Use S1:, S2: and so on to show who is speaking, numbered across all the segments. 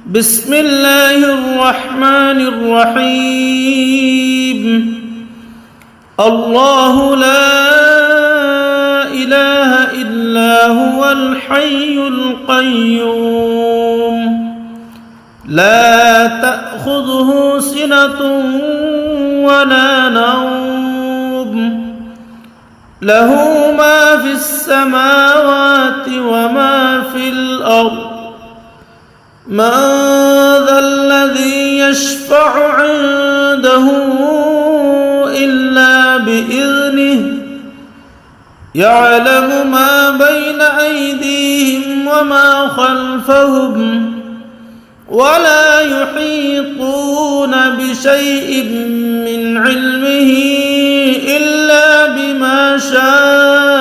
S1: بسم الله الرحمن الرحيم الله لا إله إلا هو الحي القيوم لا تأخذه سنة ولا نوم له ما في السماوات وما في الأرض من ذا الذي يشفع عنده إلا بإذنه يعلم ما بين أيديهم وما خلفهم ولا يحيطون بشيء من علمه إلا بما شاء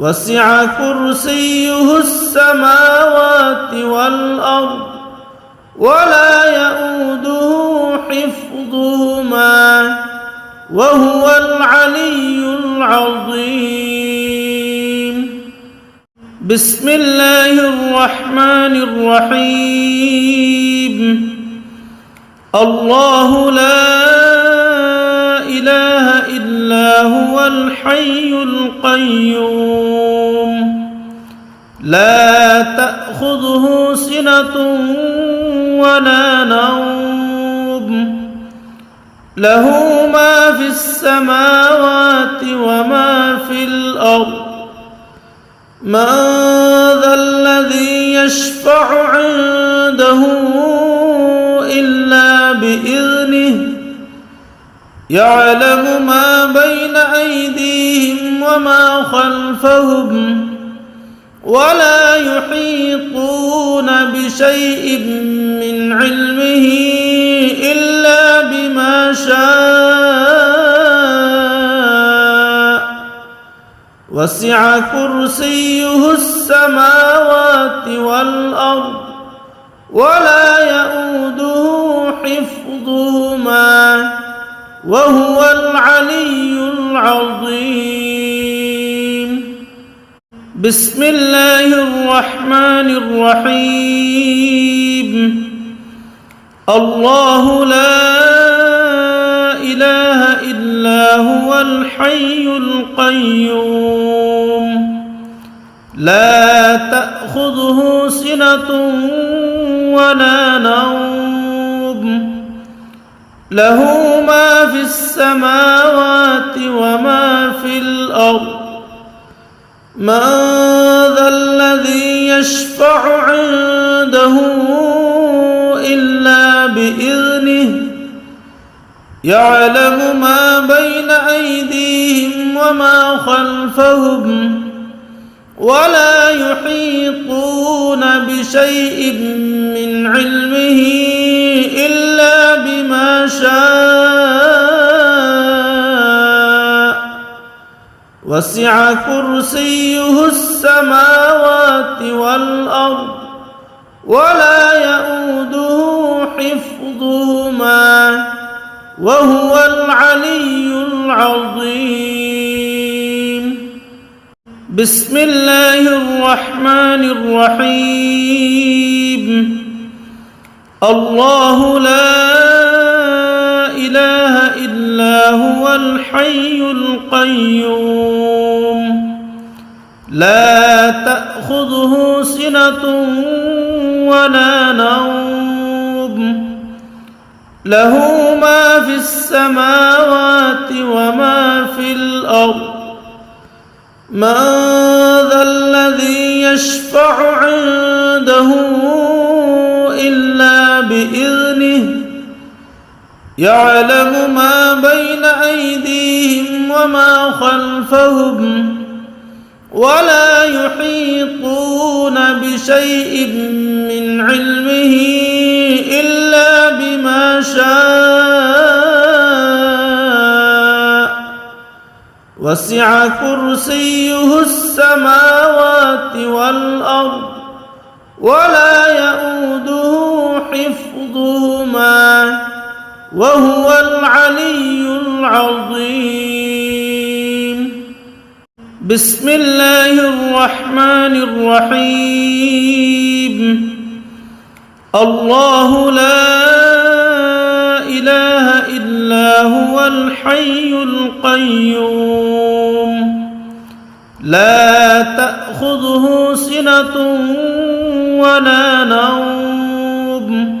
S1: وسع كرسيه السماوات والأرض ولا يؤوده حفظهما وهو العلي العظيم بسم الله الرحمن الرحيم الله لا إله إلا هو الحي القيوم لا تأخذه سنة ولا نوم له ما في السماوات وما في الأرض من ذا الذي يشفع عنده إلا بإذنه يعلم ما بين أيديهم وما خلفهم ولا يحيطون بشيء من علمه إلا بما شاء وسع كرسيه السماوات والأرض ولا يؤوده حفظهما وهو العلي العظيم بسم الله الرحمن الرحيم الله لا إله إلا هو الحي القيوم لا تأخذه سنة ولا نوم له ما في السماوات وما في الأرض من ذا الذي يشفع عنده إلا بإذنه يعلم ما بين أيديهم وما خلفهم ولا يحيطون بشيء من علمه إلا بما شاء وسع كرسيه السماوات والأرض ولا يؤوده حفظهما وهو العلي العظيم بسم الله الرحمن الرحيم الله لا إله إلا هو الحي القيوم لا تأخذه سنة ولا نوم له ما في السماوات وما في الأرض من ذا الذي يشفع عنده إلا بإذنه يعلم ما بين أيديهم وما خلفهم ولا يحيطون بشيء من علمه إلا بما شاء وسع كرسيه السماوات والأرض ولا يؤوده حفظهما وهو العلي العظيم بسم الله الرحمن الرحيم الله لا إله إلا هو الحي القيوم لا تأخذه سنة ولا نوم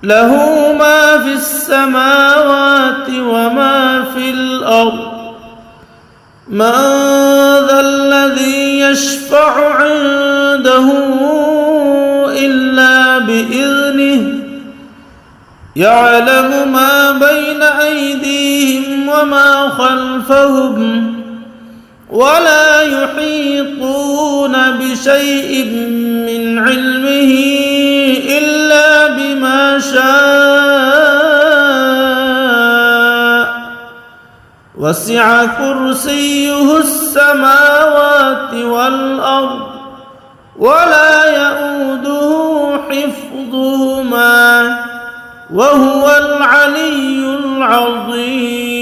S1: له ما في السماوات وما في الأرض من ذا الذي يشفع عنده إلا بإذنه يعلم ما بين أيديهم وما خلفهم ولا يحيطون بشيء من علمه إلا بما شاء وسع كرسيه السماوات والأرض ولا يؤوده حفظهما وهو العلي العظيم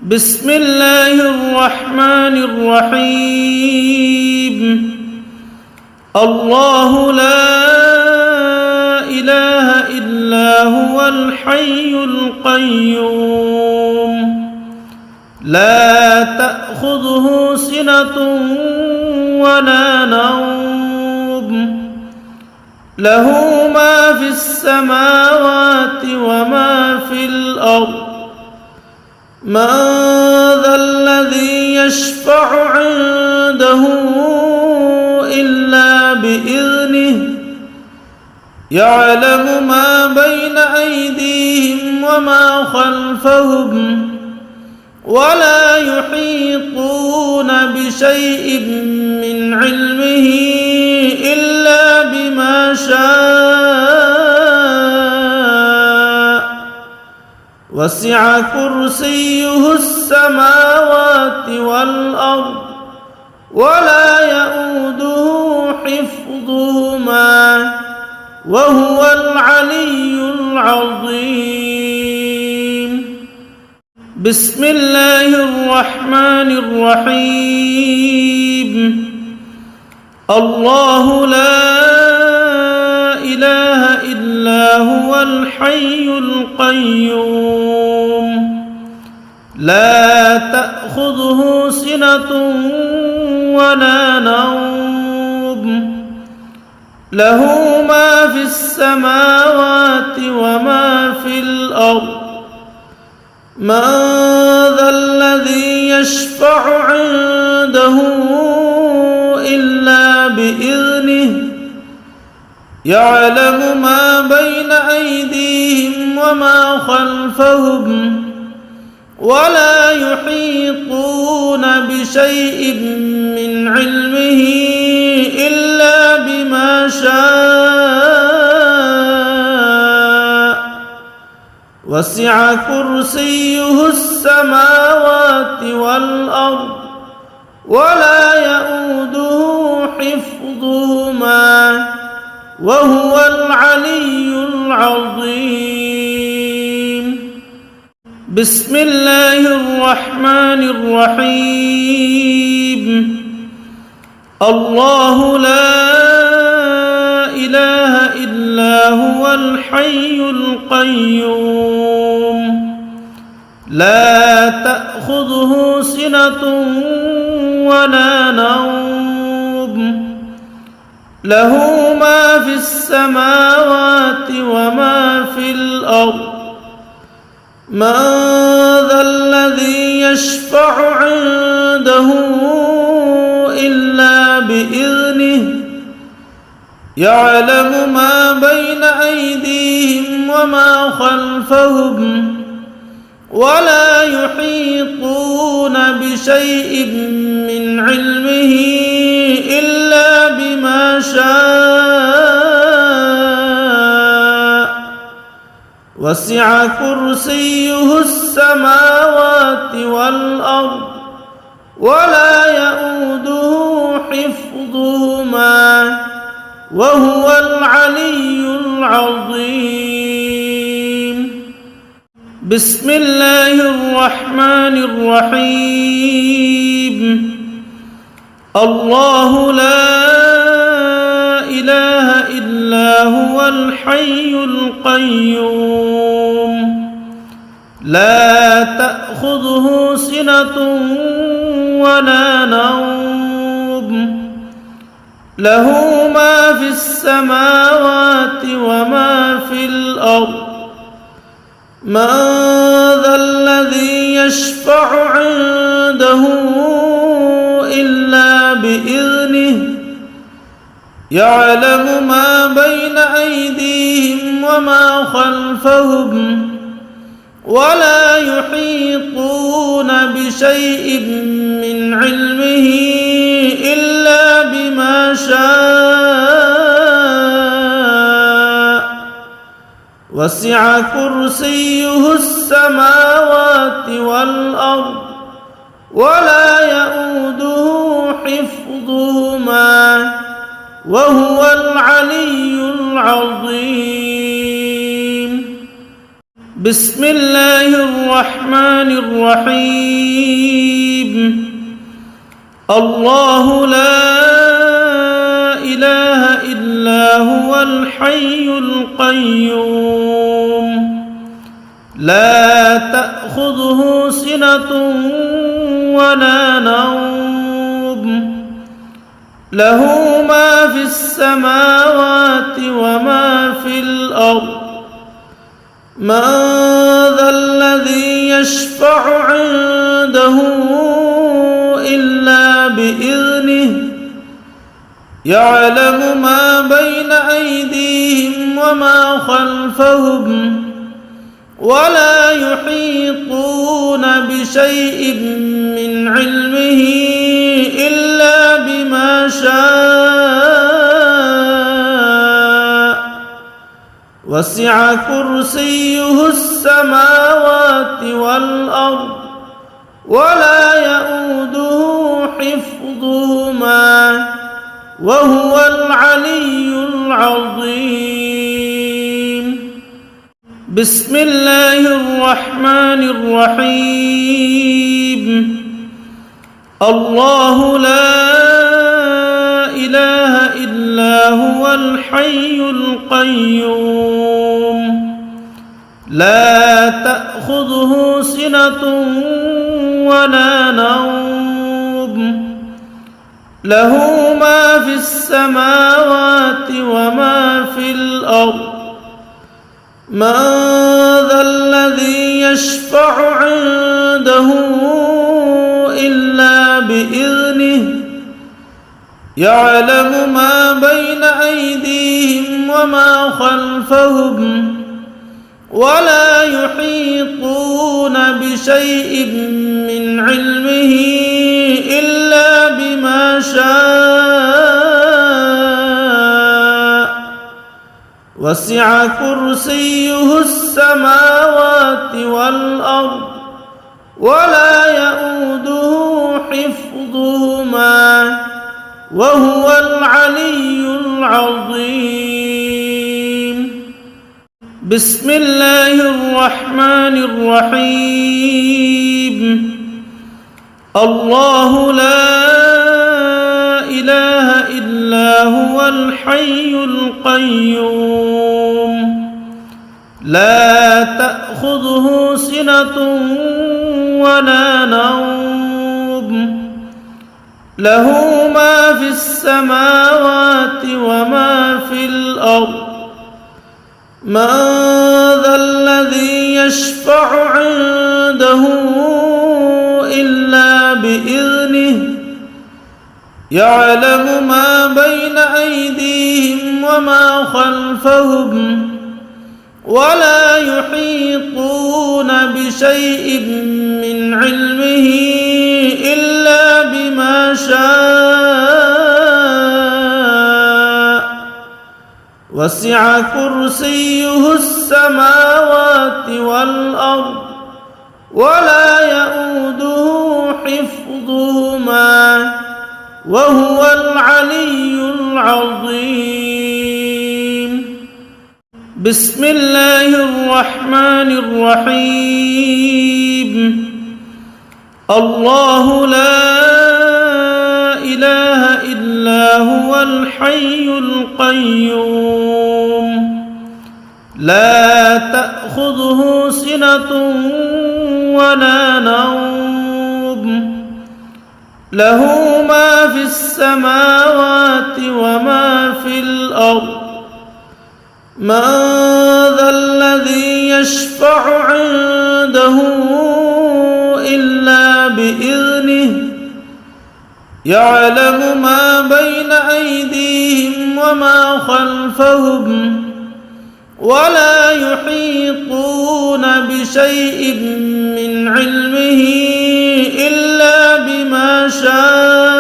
S1: بسم الله الرحمن الرحيم الله لا إله إلا هو الحي القيوم لا تأخذه سنة ولا نوم له ما في السماوات وما في الأرض من ذا الذي يشفع عنده إلا بإذنه يعلم ما بين أيديهم وما خلفهم ولا يحيطون بشيء من علمه إلا بما شاء وسع كرسيه السماوات والأرض ولا يؤوده حفظهما وهو العلي العظيم بسم الله الرحمن الرحيم الله لا إله إلا هو الحي القيوم لا تأخذه سنة ولا نوم له ما في السماوات وما في الأرض من ذا الذي يشفع عنده إلا بإذنه يعلم ما بين أيديهم وما خلفهم ولا يحيطون بشيء من علمه إلا بما شاء وسع كرسيه السماوات والأرض ولا يؤوده حفظهما وهو العلي العظيم بسم الله الرحمن الرحيم الله لا إله إلا هو الحي القيوم لا تأخذه سنة ولا نوم له ما في السماوات وما في الأرض من ذا الذي يشفع عنده إلا بإذنه يعلم ما بين أيديهم وما خلفهم ولا يحيطون بشيء من علمه إلا بما شاء وسع كرسيه السماوات والأرض ولا يؤوده حفظهما وهو العلي العظيم بسم الله الرحمن الرحيم الله لا إله هو الحي القيوم لا تأخذه سنة ولا نوم له ما في السماوات وما في الأرض من ذا الذي يشفع عنده إلا بإذنه يعلم ما بين أيديهم وما خلفهم ولا يحيطون بشيء من علمه إلا بما شاء وسع كرسيه السماوات والأرض ولا يؤوده حفظهما وهو العلي العظيم بسم الله الرحمن الرحيم الله لا إله إلا هو الحي القيوم لا تأخذه سنة ولا نوم له ما في السماوات وما في الأرض من ذا الذي يشفع عنده إلا بإذنه يعلم ما بين أيديهم وما خلفهم ولا يحيطون بشيء من علمه إلا بما شاء وسع كرسيه السماوات والأرض ولا يؤوده حفظهما وهو العلي العظيم بسم الله الرحمن الرحيم الله لا إله إلا هو الحي القيوم لا تأخذه سنة ولا نوم له ما في السماوات وما في الأرض من ذا الذي يشفع عنده إلا بإذنه يعلم ما بين أيديهم وما خلفهم ولا يحيطون بشيء من علمه إلا بما شاء وسع كرسيه السماوات والأرض ولا يؤوده حفظهما وهو العلي العظيم بسم الله الرحمن الرحيم الله لا إله إلا هو الحي القيوم لا تأخذه سنة ولا نوم له ما في السماوات وما في الأرض من ذا الذي يشفع عنده إلا بإذنه يعلم ما بين أيديهم وما خلفهم ولا يحيطون بشيء من علمه إلا بما شاء وسع كرسيه السماوات والأرض ولا يؤوده حفظهما وهو العلي العظيم بسم الله الرحمن الرحيم الله لا إله إلا هو الحي القيوم لا تأخذه سنة ولا نوم له ما في السماوات وما في الأرض من ذا الذي يشفع عنده إلا بإذنه يعلم ما بين أيديهم وما خلفهم ولا يحيطون بشيء من علمه إلا بما شاء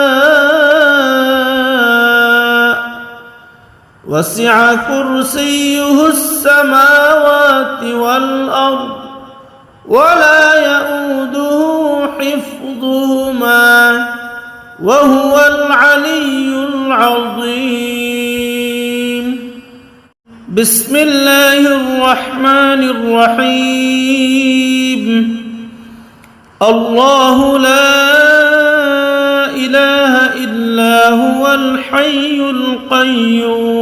S1: وسع كرسيه السماوات والأرض ولا يؤوده حفظهما وهو العلي العظيم بسم الله الرحمن الرحيم الله لا إله إلا هو الحي القيوم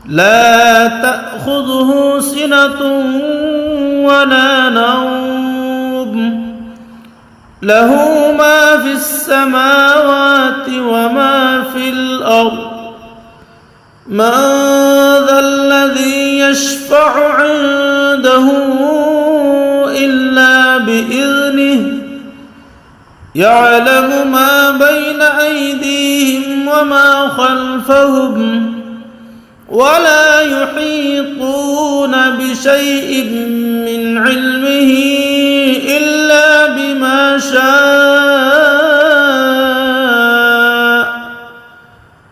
S1: لا تأخذه سنة ولا نوم له ما في السماوات وما في الأرض من ذا الذي يشفع عنده إلا بإذنه يعلم ما بين أيديهم وما خلفهم ولا يحيطون بشيء من علمه إلا بما شاء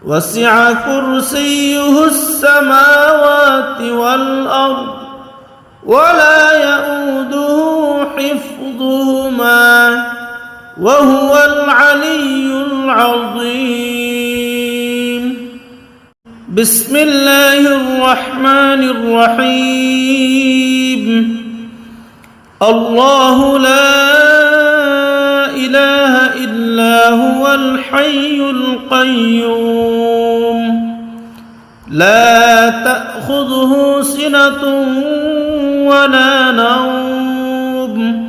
S1: وسع كرسيه السماوات والأرض ولا يؤوده حفظهما وهو العلي العظيم بسم الله الرحمن الرحيم الله لا إله إلا هو الحي القيوم لا تأخذه سنة ولا نوم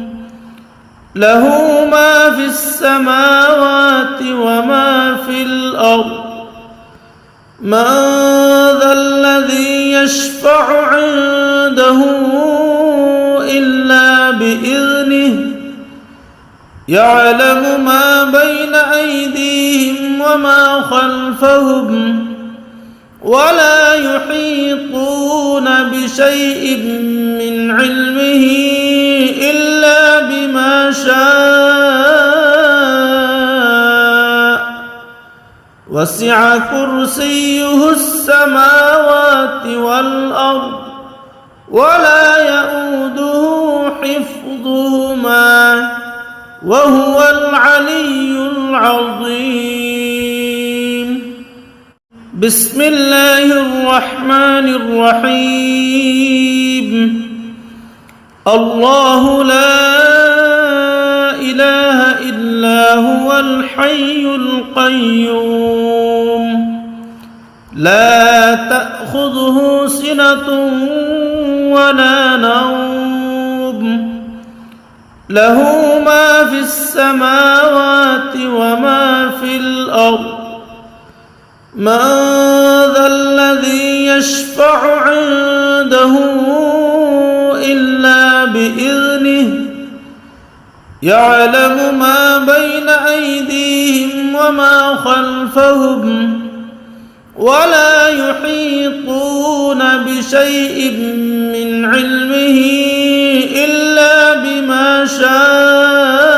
S1: له ما في السماوات وما في الأرض من ذا الذي يشفع عنده إلا بإذنه يعلم ما بين أيديهم وما خلفهم ولا يحيطون بشيء من علمه إلا بما شاء وسع كرسيه السماوات والأرض ولا يؤوده حفظهما وهو العلي العظيم بسم الله الرحمن الرحيم الله لا إله إلا هو الحي القيوم لا تأخذه سنة ولا نوم له ما في السماوات وما في الأرض من ذا الذي يشفع عنده إلا بإذنه يعلم ما بين أيديهم وما خلفهم ولا يحيطون بشيء من علمه إلا بما شاء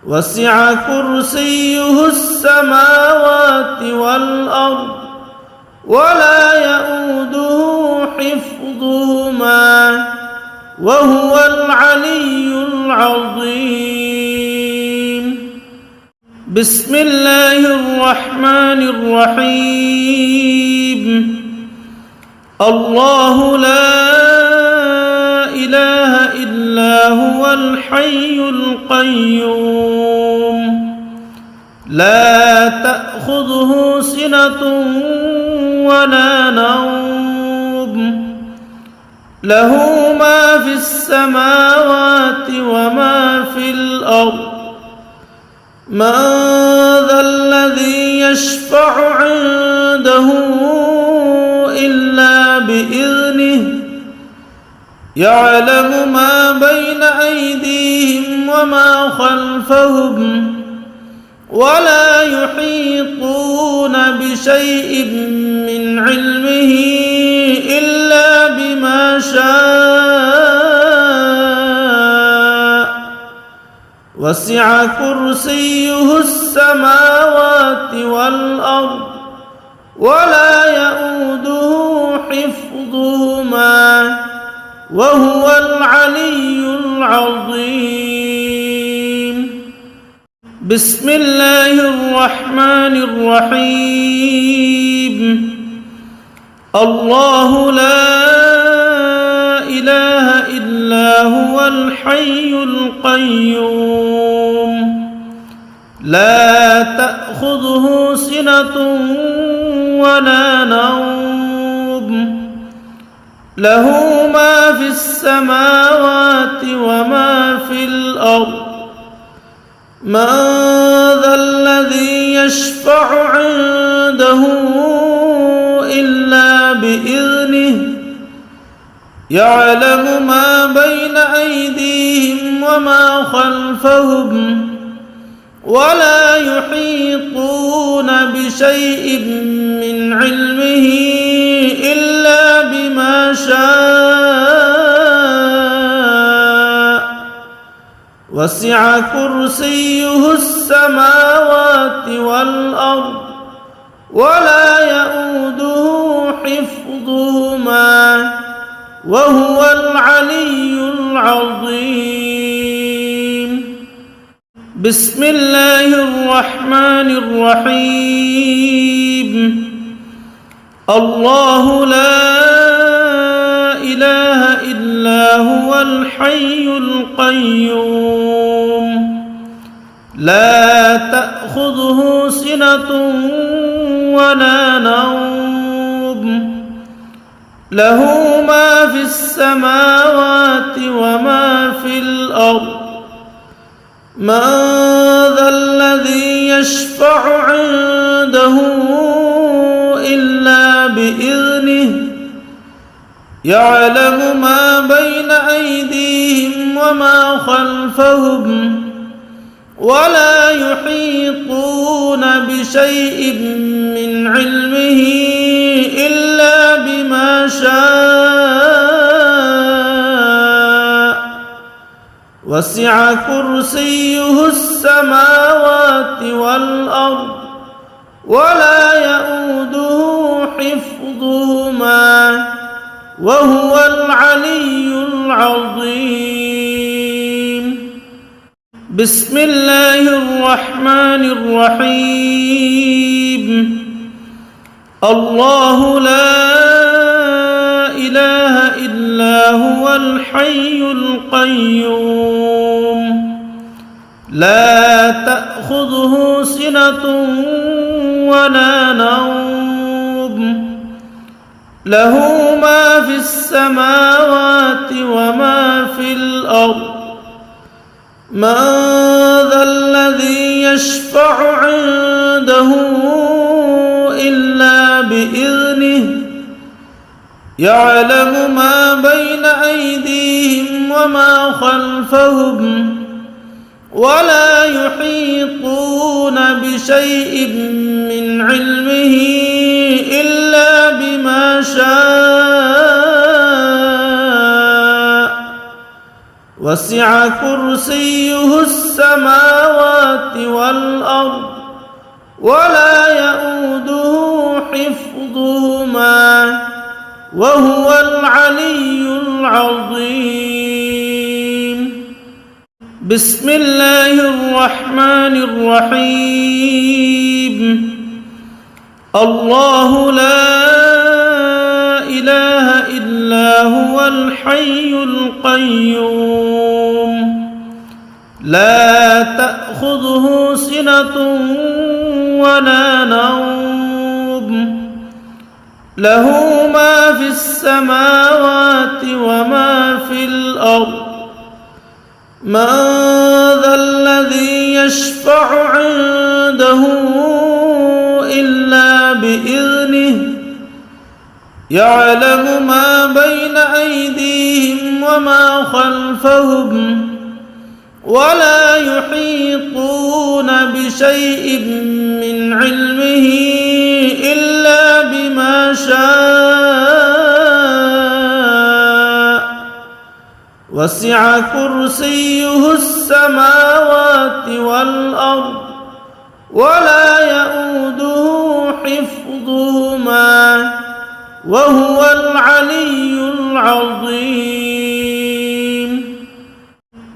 S1: وسع كرسيه السماوات والأرض ولا يؤوده حفظهما وهو العلي العظيم بسم الله الرحمن الرحيم الله لا إله إلا إلا هو الحي القيوم لا تأخذه سنة ولا نوم له ما في السماوات وما في الأرض من ذا الذي يشفع عنده إلا بإذنه يعلم ما بين أيديهم وما خلفهم ولا يحيطون بشيء من علمه إلا بما شاء وسع كرسيه السماوات والأرض ولا يؤوده حفظهما وهو العلي العظيم بسم الله الرحمن الرحيم الله لا إله إلا هو الحي القيوم لا تأخذه سنة ولا نوم له ما في السماوات وما في الأرض من ذا الذي يشفع عنده إلا بإذنه يعلم ما بين أيديهم وما خلفهم ولا يحيطون بشيء من علمه إلا بما شاء وسع كرسيه السماوات والأرض ولا يؤوده حفظهما وهو العلي العظيم بسم الله الرحمن الرحيم الله لا إله إلا هو الحي القيوم لا تأخذه سنة ولا نوم له ما في السماوات وما في الأرض من ذا الذي يشفع عنده إلا بإذنه يعلم ما بين أيديهم وما خلفهم ولا يحيطون بشيء من علمه إلا بما شاء وسع كرسيه السماوات والأرض ولا يؤوده حفظهما وهو العلي العظيم بسم الله الرحمن الرحيم الله لا إله إلا هو الحي القيوم لا تأخذه سنة ولا نوم له ما في السماوات وما في الأرض من ذا الذي يشفع عنده إلا بإذنه يعلم ما بين أيديهم وما خلفهم ولا يحيطون بشيء من علمه إلا بما شاء وسع كرسيه السماوات والأرض ولا يؤوده حفظهما وهو العلي العظيم بسم الله الرحمن الرحيم الله لا إله إلا إلا هو الحي القيوم لا تأخذه سنة ولا نوم له ما في السماوات وما في الأرض من ذا الذي يشفع عنده إلا بإذنه يعلم ما بين أيديهم وما خلفهم ولا يحيطون بشيء من علمه إلا بما شاء وسع كرسيه السماوات والأرض ولا يؤوده حفظهما وهو العلي العظيم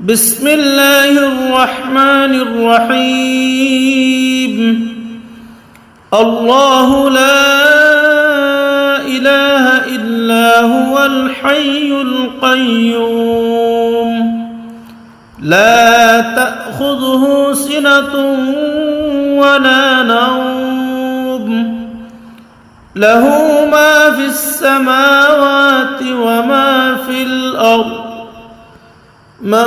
S1: بسم الله الرحمن الرحيم الله لا إله إلا هو الحي القيوم لا تأخذه سنة ولا نوم له ما في السماوات وما في الأرض من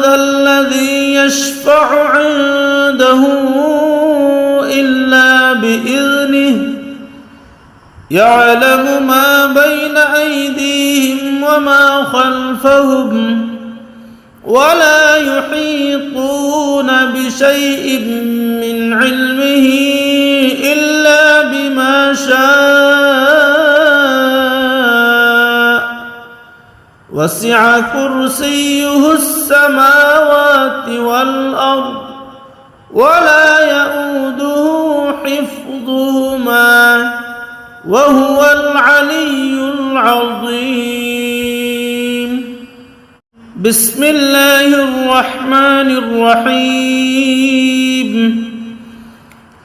S1: ذا الذي يشفع عنده إلا بإذنه يعلم ما بين أيديهم وما خلفهم ولا يحيطون بشيء من علمه إلا بما شاء وسع كرسيه السماوات والأرض ولا يؤوده حفظهما وهو العلي العظيم بسم الله الرحمن الرحيم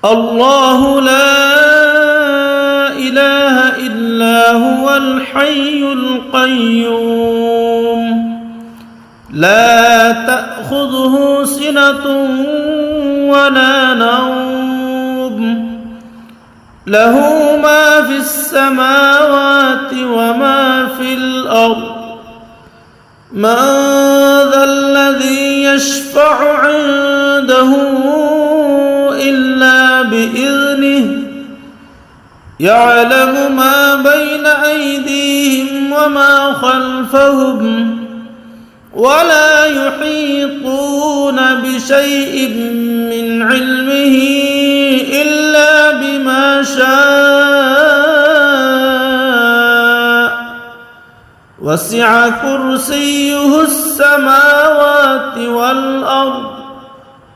S1: الله لا إله إلا هو الحي القيوم لا تأخذه سنة ولا نوم له ما في السماوات وما في الأرض من ذا الذي يشفع عنده إلا بإذنه يعلم ما بين أيديهم وما خلفهم ولا يحيطون بشيء من علمه إلا بما شاء وسع كرسيه السماوات والأرض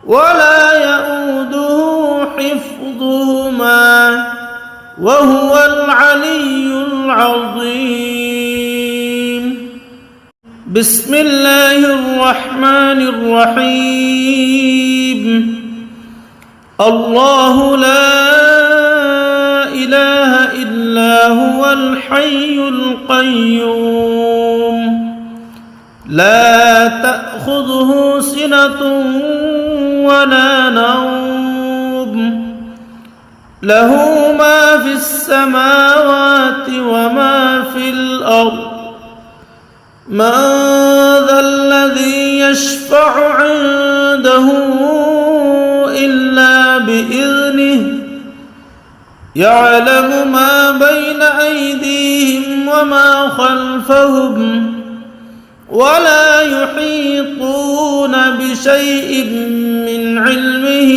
S1: ولا يؤوده حفظهما وهو العلي العظيم بسم الله الرحمن الرحيم الله لا إله إلا هو الحي القيوم لا تأخذه سنة ولا نوم له ما في السماوات وما في الأرض من ذا الذي يشفع عنده إلا بإذنه يعلم ما بين أيديهم وما خلفهم ولا يحيطون بشيء من علمه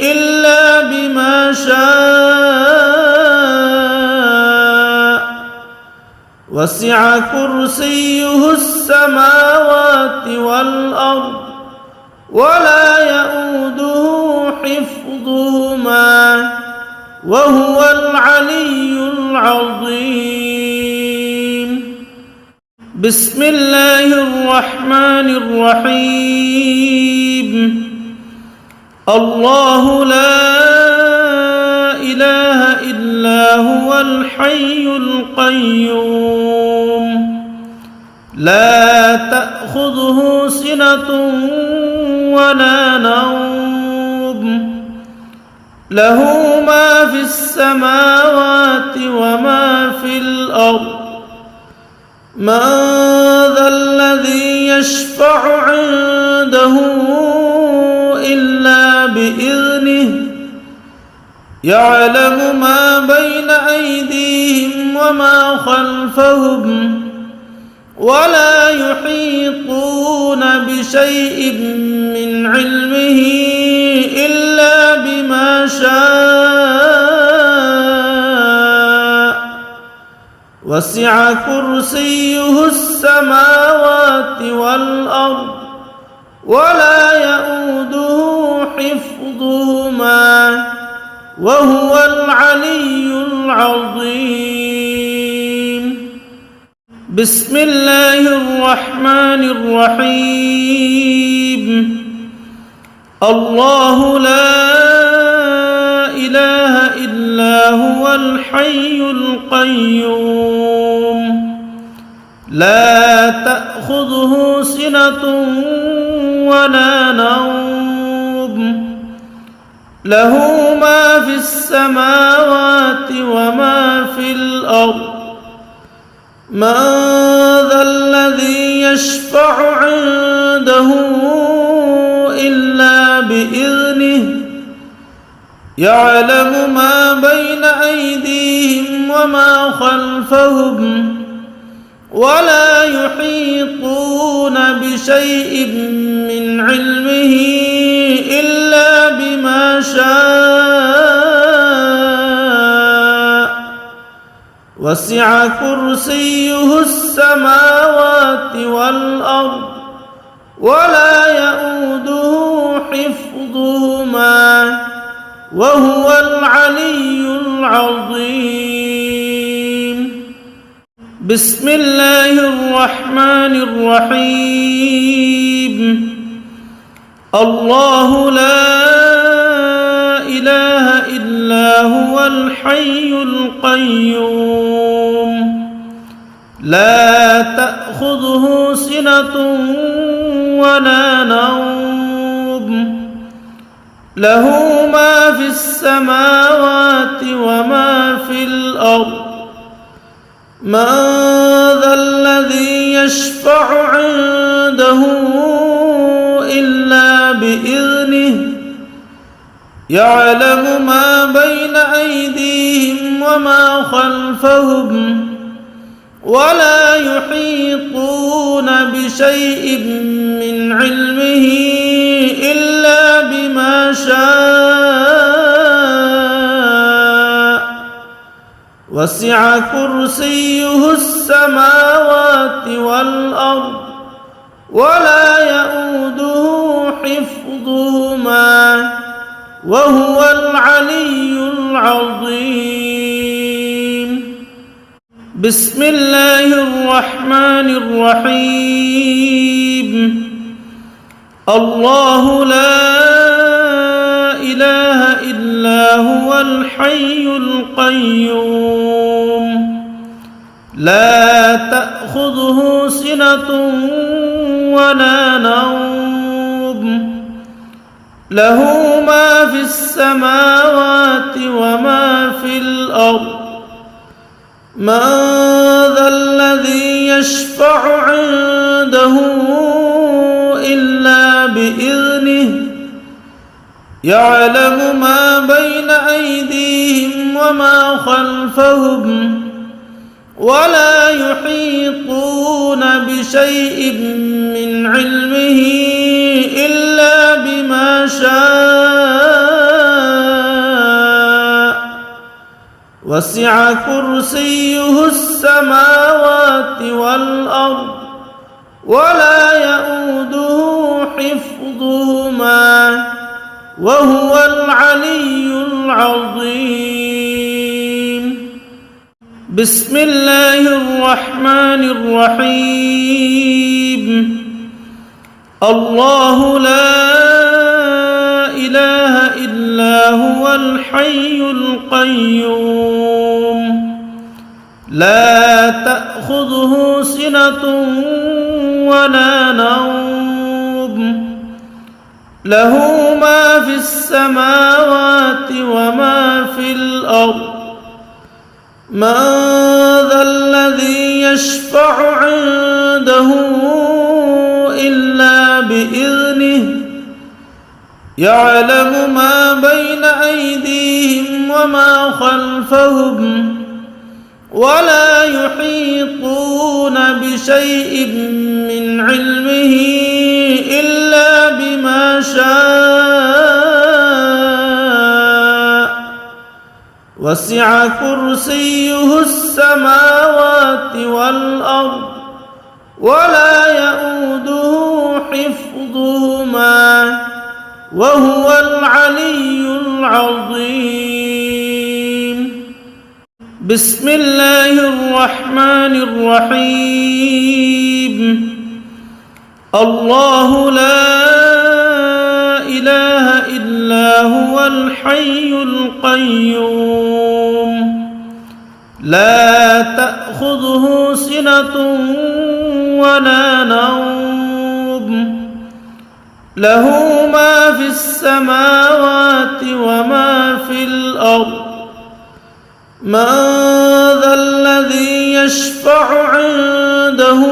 S1: إلا بما شاء وسع كرسيه السماوات والأرض ولا يؤوده حفظهما وهو العلي العظيم بسم الله الرحمن الرحيم الله لا إله إلا هو الحي القيوم لا تأخذه سنة ولا نوم له ما في السماوات وما في الأرض من ذا الذي يشفع عنده إلا بإذنه يعلم ما بين أيديهم وما خلفهم ولا يحيطون بشيء من علمه إلا بما شاء وسع كرسيه السماوات والأرض ولا يؤوده حفظهما وهو العلي العظيم بسم الله الرحمن الرحيم الله لا إله إلا هو الحي القيوم لا تأخذه سنة ولا نوم له ما في السماوات وما في الأرض من ذا الذي يشفع عنده إلا بإذنه يعلم ما بين أيديهم وما خلفهم ولا يحيطون بشيء من علمه إلا بما شاء وسع كرسيه السماوات والأرض ولا يؤوده حفظهما وهو العلي العظيم بسم الله الرحمن الرحيم الله لا إله إلا هو الحي القيوم لا تأخذه سنة ولا نوم له ما في السماوات وما في الأرض من ذا الذي يشفع عنده إلا بإذنه يعلم ما بين أيديهم وما خلفهم ولا يحيطون بشيء من علمه إلا بما شاء وسع كرسيه السماوات والأرض ولا يؤوده حفظهما وهو العلي العظيم بسم الله الرحمن الرحيم الله لا إله إلا هو الحي القيوم لا تأخذه سنة ولا نوم له ما في السماوات وما في الأرض من ذا الذي يشفع عنده إلا بإذنه يعلم ما بين أيديهم وما خلفهم ولا يحيطون بشيء من علمه إلا بما شاء وسع كرسيه السماوات والأرض ولا يؤوده حفظهما وهو العلي العظيم بسم الله الرحمن الرحيم الله لا إله إلا هو الحي القيوم لا تأخذه سنة ولا نوم له ما في السماوات وما في الأرض من ذا الذي يشفع عنده إلا بإذنه يعلم ما بين أيديهم وما خلفهم ولا يحيطون بشيء من علمه إلا بما شاء وسع كرسيه السماوات والأرض ولا يؤوده حفظهما وهو العلي العظيم بسم الله الرحمن الرحيم الله لا إله إلا هو الحي القيوم لا تأخذه سنة ولا نوم له ما في السماوات وما في الأرض من ذا الذي يشفع عنده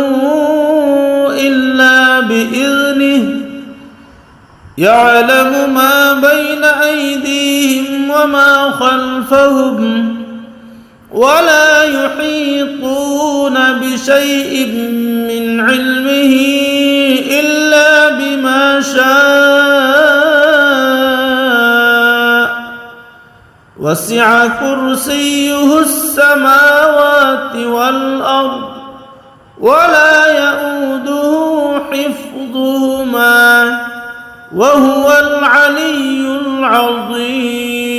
S1: إلا بإذنه يعلم ما بين أيديهم وما خلفهم ولا يحيطون بشيء من علمه إلا بما شاء وسع كرسيه السماوات والأرض ولا يؤوده حفظهما وهو العلي العظيم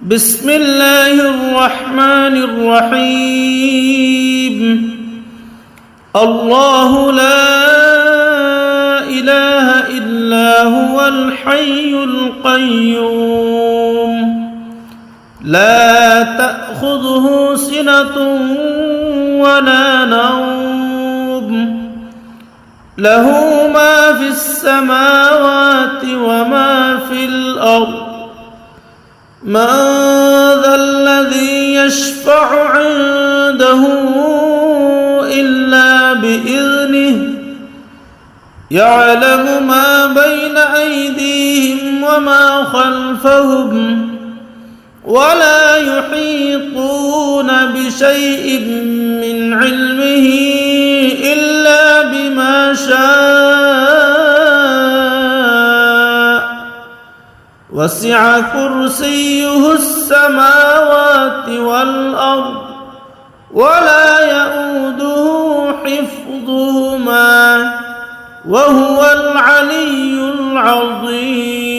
S1: بسم الله الرحمن الرحيم الله لا إله إلا هو الحي القيوم لا تأخذه سنة ولا نوم له ما في السماوات وما في الأرض من ذا الذي يشفع عنده إلا بإذنه يعلم ما بين أيديهم وما خلفهم ولا يحيطون بشيء من علمه إلا بما شاء وسع كرسيه السماوات والأرض ولا يؤوده حفظهما وهو العلي العظيم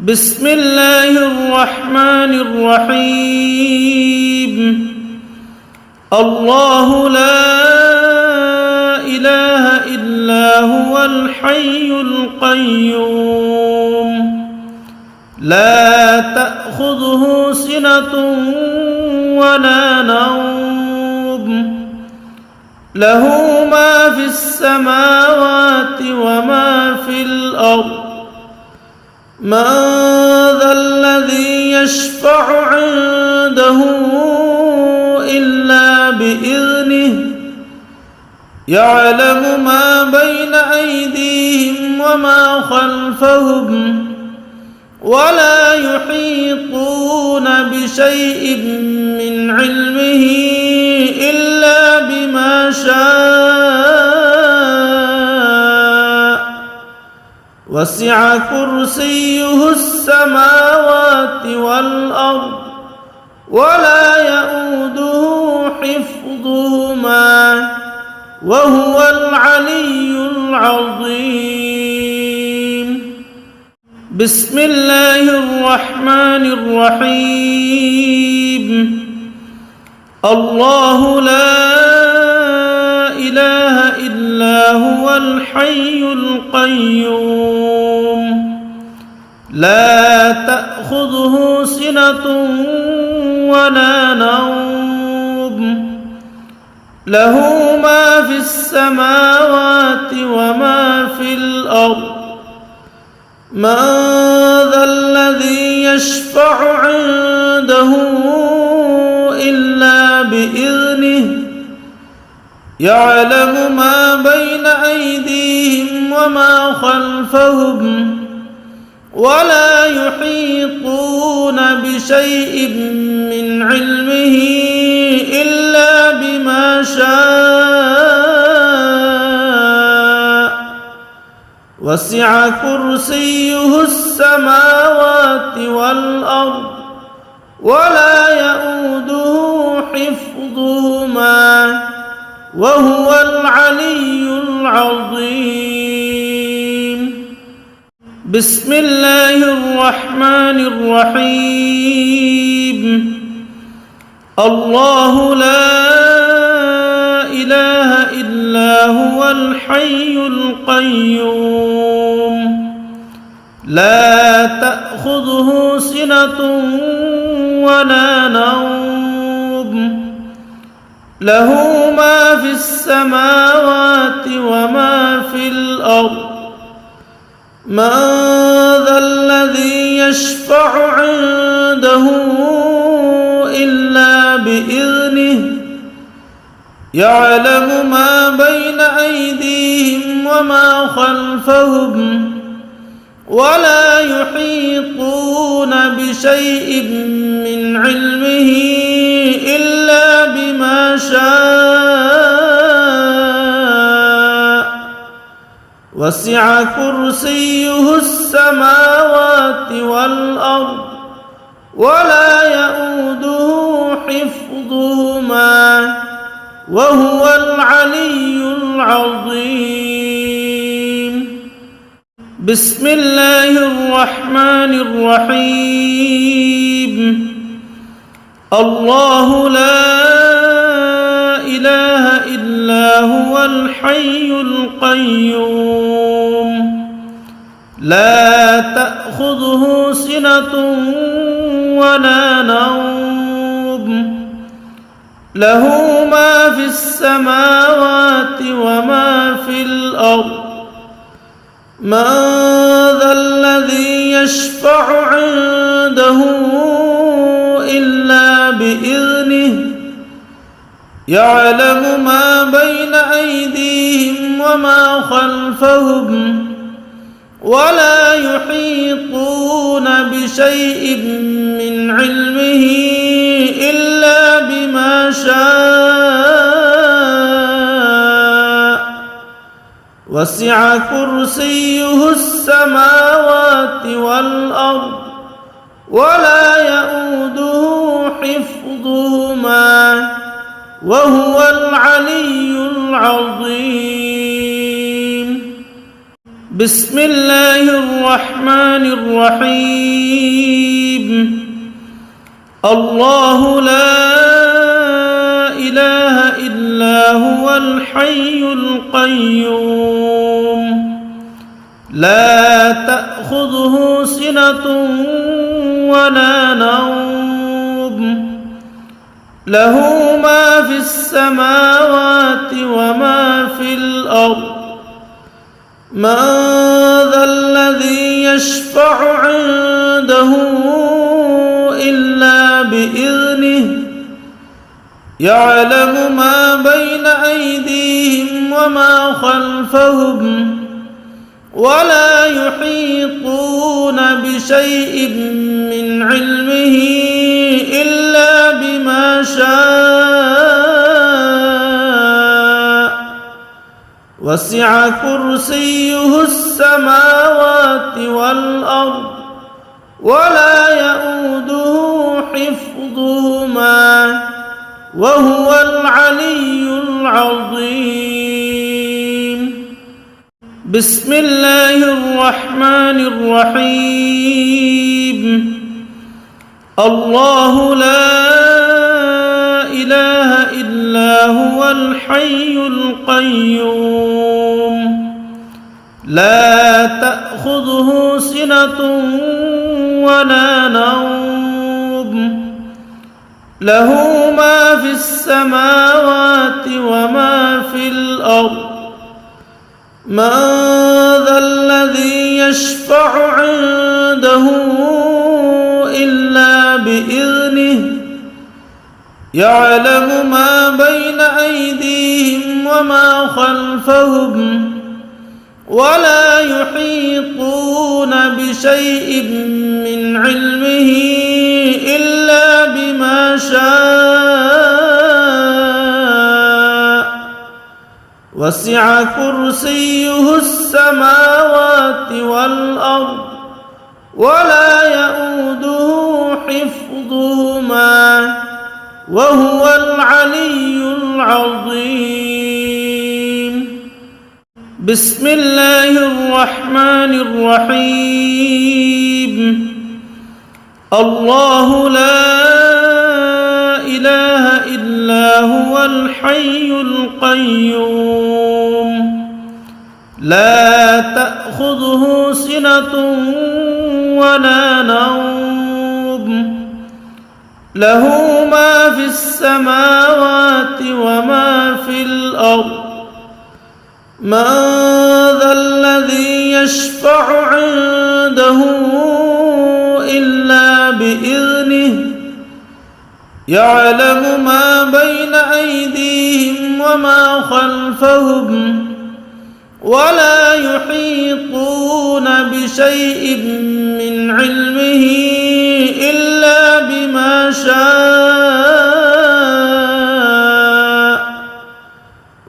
S1: بسم الله الرحمن الرحيم الله لا إله إلا هو الحي القيوم لا تأخذه سنة ولا نوم له ما في السماوات وما في الأرض من ذا الذي يشفع عنده إلا بإذنه يعلم ما بين أيديهم وما خلفهم ولا يحيطون بشيء من علمه إلا بما شاء وسع كرسيه السماوات والأرض ولا يؤوده حفظهما وهو العلي العظيم بسم الله الرحمن الرحيم الله لا إله إلا إلا هو الحي القيوم لا تأخذه سنة ولا نوم له ما في السماوات وما في الأرض من ذا الذي يشفع عنده إلا بإذنه يعلم ما بين أيديهم وما خلفهم ولا يحيطون بشيء من علمه إلا بما شاء وسع كرسيه السماوات والأرض ولا يؤوده حفظهما وهو العلي العظيم بسم الله الرحمن الرحيم الله لا إله إلا هو الحي القيوم لا تأخذه سنة ولا نوم له ما في السماوات وما في الأرض من ذا الذي يشفع عنده إلا بإذنه يعلم ما بين أيديهم وما خلفهم ولا يحيطون بشيء من علمه إلا بما شاء وسع كرسيه السماوات والأرض ولا يؤوده حفظهما وهو العلي العظيم بسم الله الرحمن الرحيم الله لا إله إلا هو الحي القيوم لا تأخذه سنة ولا نوم له ما في السماوات وما في الأرض من ذا الذي يشفع عنده إلا بإذنه يعلم ما بين أيديهم وما خلفهم ولا يحيطون بشيء من علمه إلا بما شاء وسع كرسيه السماوات والأرض ولا يؤوده حفظهما وهو العلي العظيم بسم الله الرحمن الرحيم الله لا إله إلا هو الحي القيوم لا تأخذه سنة ولا نوم له ما في السماوات وما في الأرض من ذا الذي يشفع عنده إلا بإذنه يعلم ما بين أيديهم وما خلفهم ولا يحيطون بشيء من علمه إلا بما شاء وسع كرسيه السماوات والأرض ولا يؤوده حفظهما وهو العلي العظيم بسم الله الرحمن الرحيم الله لا إله إلا هو الحي القيوم لا تأخذه سنة ولا نوم له ما في السماوات وما في الأرض من ذا الذي يشفع عنده إلا بإذنه يعلم ما بين أيديهم وما خلفهم ولا يحيطون بشيء من علمه إلا بما شاء وسع كرسيه السماوات والأرض ولا يؤوده حفظهما وهو العلي العظيم. بسم الله الرحمن الرحيم. الله لا إله إلا هو الحي القيوم لا تأخذه سنة ولا نوم له ما في السماوات وما في الأرض من ذا الذي يشفع عنده إلا بإذنه يعلم ما بين أيديهم وما خلفهم ولا يحيطون بشيء من علمه إلا بما شاء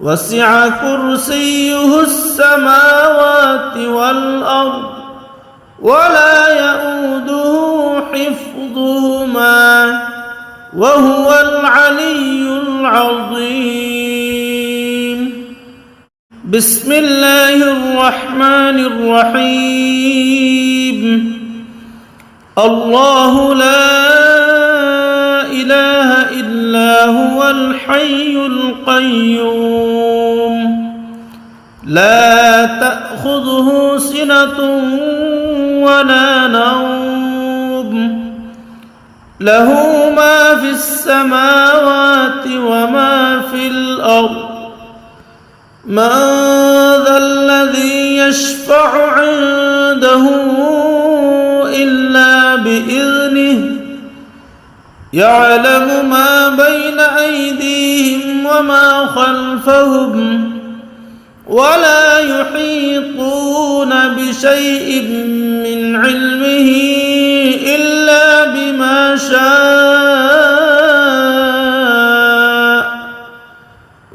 S1: وسع كرسيه السماوات والأرض ولا يؤوده حفظهما وهو العلي العظيم. بسم الله الرحمن الرحيم. الله لا إله إلا هو الحي القيوم لا تأخذه سنة ولا نوم له ما في السماوات وما في الأرض من ذا الذي يشفع عنده إلا بإذنه يعلم ما بين أيديهم وما خلفهم ولا يحيطون بشيء من علمه إلا بما شاء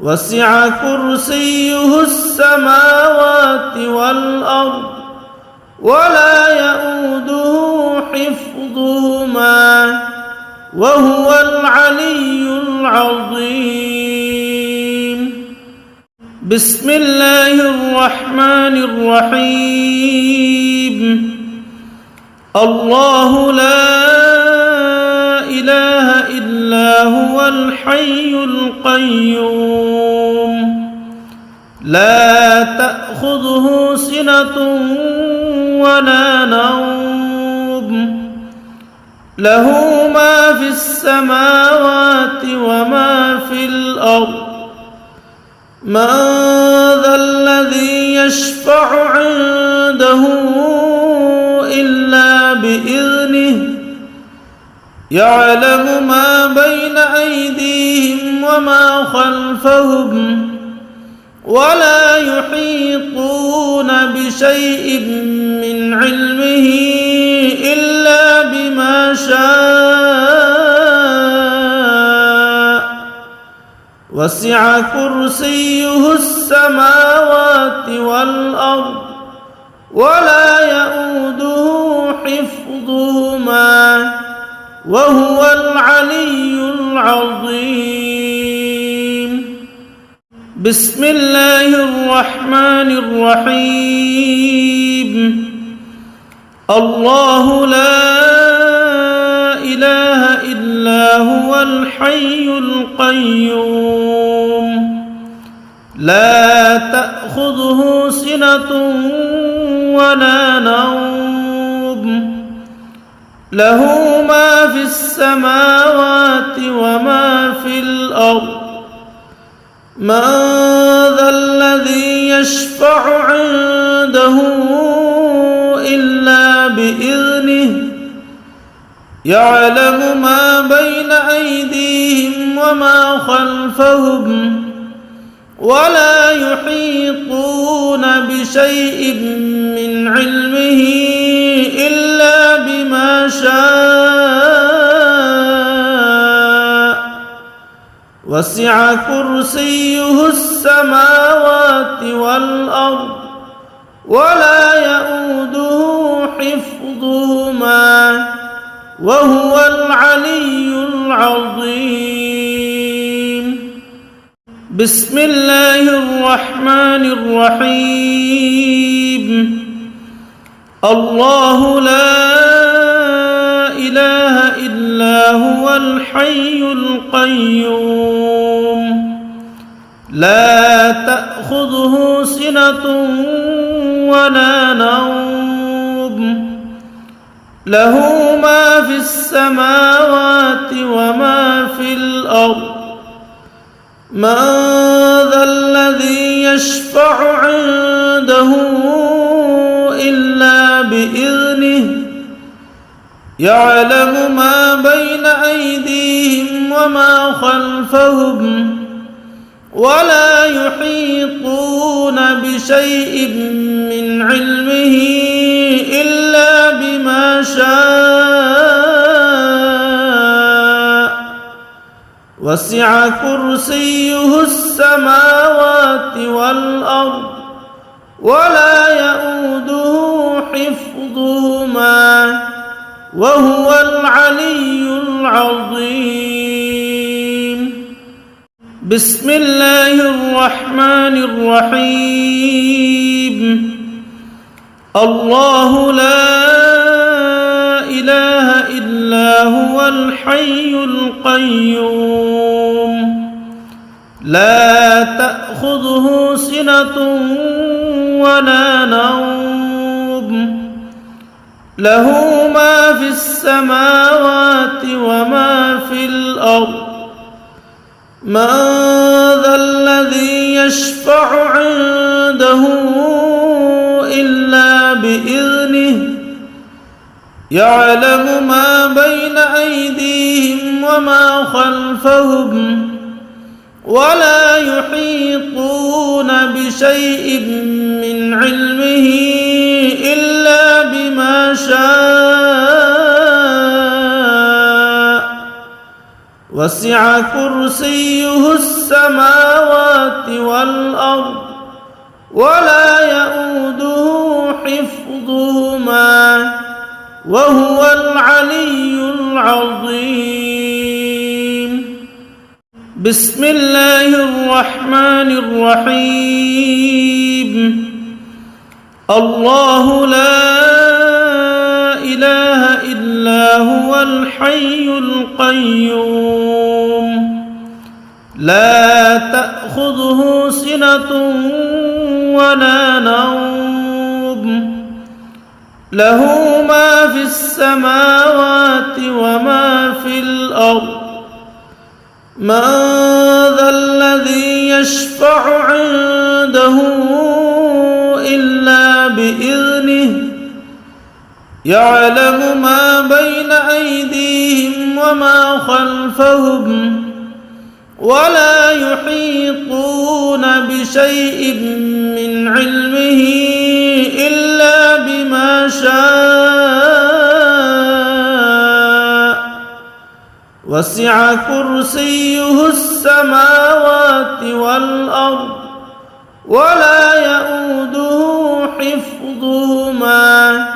S1: وسع كرسيه السماوات والأرض ولا يؤوده حفظهما وهو العلي العظيم. بسم الله الرحمن الرحيم. الله لا إله إلا هو الحي القيوم لا تأخذه سنة ولا نوم له ما في السماوات وما في الأرض من ذا الذي يشفع عنده إلا بإذنه يعلم ما بين أيديهم وما خلفهم ولا يحيطون بشيء من علمه إلا بما شاء وسع كرسيه السماوات والأرض ولا يؤوده حفظهما وهو العلي العظيم. بسم الله الرحمن الرحيم. الله لا إله إلا هو الحي القيوم لا تأخذه تأخذه سنة ولا نوم له ما في السماوات وما في الأرض من ذا الذي يشفع عنده إلا بإذنه يعلم ما بين أيديهم وما خلفهم ولا يحيطون بشيء من علمه إلا بما شاء وسع كرسيه السماوات والأرض ولا يؤوده حفظهما وهو العلي العظيم. بسم الله الرحمن الرحيم. الله لا إله إلا هو الحي القيوم لا تأخذه سنة ولا نوم له ما في السماوات وما في الأرض من ذا الذي يشفع عنده إلا بإذنه يعلم ما بين أيديهم وما خلفهم ولا يحيطون بشيء من علمه إلا بما شاء وسع كرسيه السماوات والأرض ولا يؤوده حفظهما وهو العلي العظيم. بسم الله الرحمن الرحيم. الله لا إله إلا هو الحي القيوم لا تأخذه سنة ولا نوم له ما في السماوات وما في الأرض من ذا الذي يشفع عنده إلا بإذنه يعلم ما بين أيديهم وما خلفهم ولا يحيطون بشيء من علمه إلا بما شاء وسع كرسيه السماوات والأرض ولا يؤوده حفظهما وهو العلي العظيم. بسم الله الرحمن الرحيم. الله لا إله إلا هو الحي القيوم لا تأخذه سنة ولا نوم له ما في السماوات وما في الأرض من ذا الذي يشفع عنده إلا بإذنه يعلم ما بين أيديهم وما خلفهم ولا يحيطون بشيء من علمه إلا بما شاء وسع كرسيه السماوات والأرض ولا يؤوده حفظهما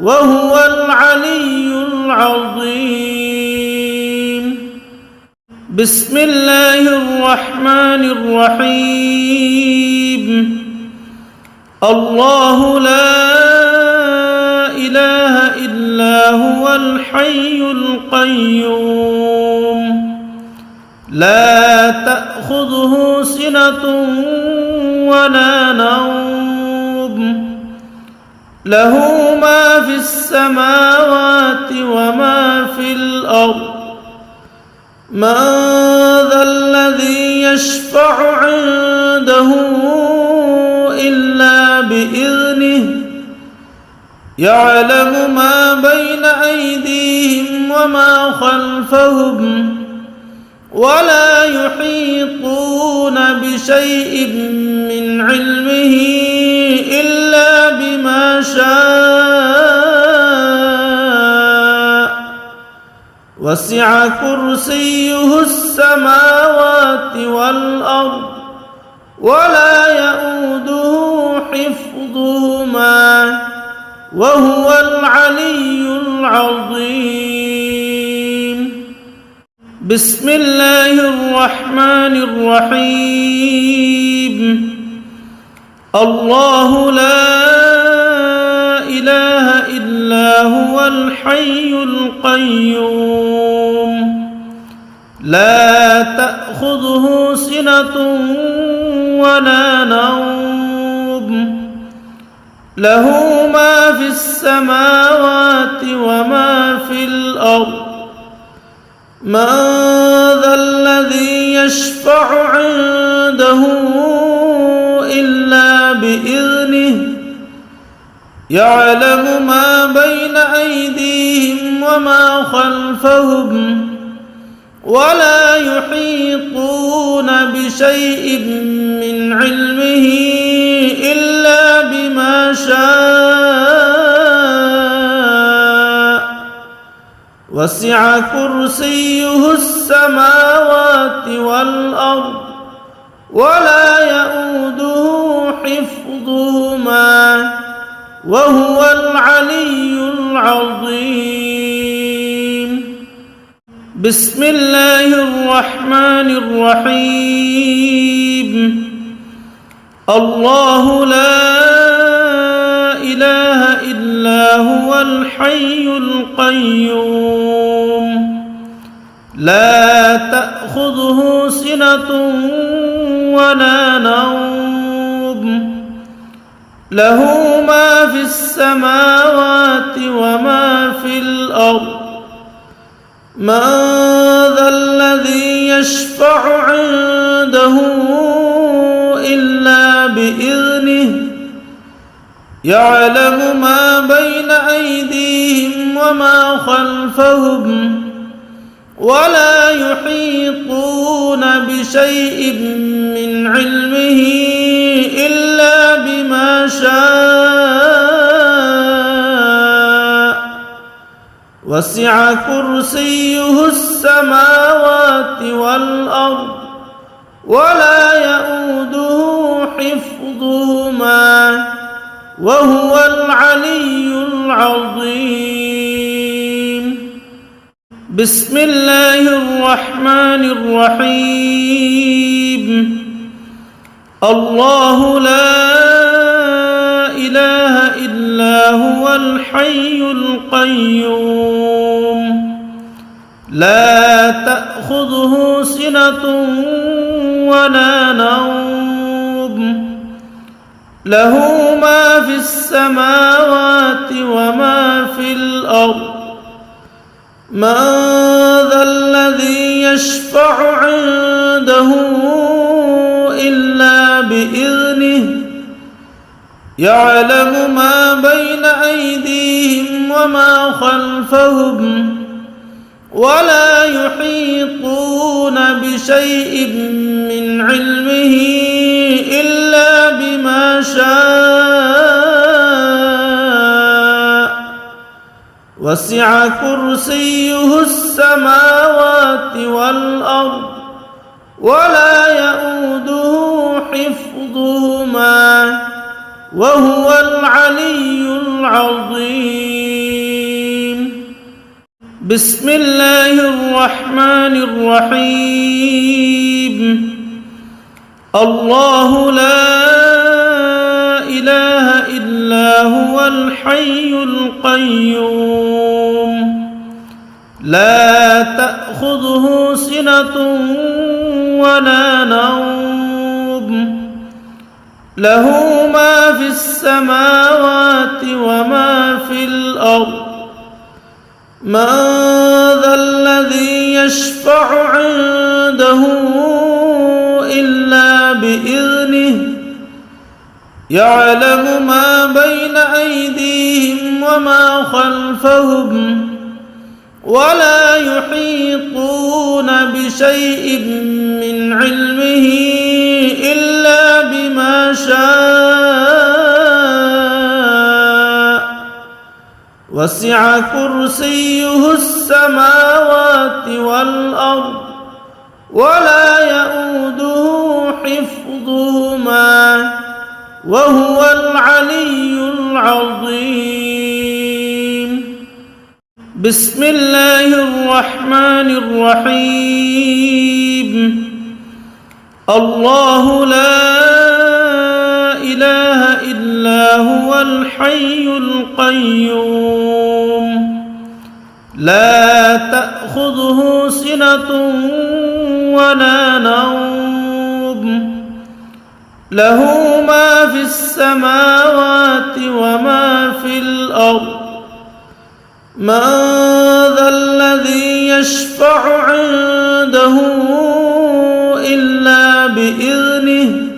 S1: وهو العلي العظيم. بسم الله الرحمن الرحيم. الله لا إله إلا هو الحي القيوم لا تأخذه سنة ولا نوم له ما في السماوات وما في الأرض من ذا الذي يشفع عنده إلا بإذنه يعلم ما بين أيديهم وما خلفهم ولا يحيطون بشيء من علمه إلا بما شاء وسع كرسيه السماوات والأرض ولا يؤوده حفظهما وهو العلي العظيم بسم الله الرحمن الرحيم الله لا إله إلا هو الحي القيوم لا تأخذه سنة ولا نوم له ما في السماوات وما في الأرض من ذا الذي يشفع عنده إلا بإذنه يعلم ما بين أيديهم وما خلفهم ولا يحيطون بشيء من علمه إلا بما شاء وسع كرسيه السماوات والأرض ولا يؤوده حفظهما وهو العلي العظيم بسم الله الرحمن الرحيم الله لا إله إلا هو الحي القيوم لا تأخذه سنة ولا نوم له ما في السماوات وما في الأرض من ذا الذي يشفع عنده إلا بإذنه يعلم ما بين أيديهم وما خلفهم ولا يحيطون بشيء من علمه إلا بما شاء وسع كرسيه السماوات والأرض ولا يؤوده حفظهما وهو العلي العظيم بسم الله الرحمن الرحيم الله لا إله إلا هو الحي القيوم لا تأخذه سنة ولا نوم له ما في السماوات وما في الأرض من ذا الذي يشفع عنده إلا بإذنه يعلم ما بين أيديهم وما خلفهم ولا يحيطون بشيء من علمه إلا بما شاء وسع كرسيه السماوات والأرض ولا يؤوده حفظهما وهو العلي العظيم بسم الله الرحمن الرحيم الله لا إله إلا هو الحي القيوم لا تأخذه سنة ولا نوم له ما في السماوات وما في الأرض من ذا الذي يشفع عنده إلا بإذنه يعلم ما بين أيديهم وما خلفهم ولا يحيطون بشيء من علمه إلا بما شاء وسع كرسيه السماوات والأرض ولا يؤوده حفظهما وهو العلي العظيم بسم الله الرحمن الرحيم الله لا إله إلا هو الحي القيوم لا تأخذه سنة ولا نوم له ما في السماوات وما في الأرض من ذا الذي يشفع عنده إلا بإذنه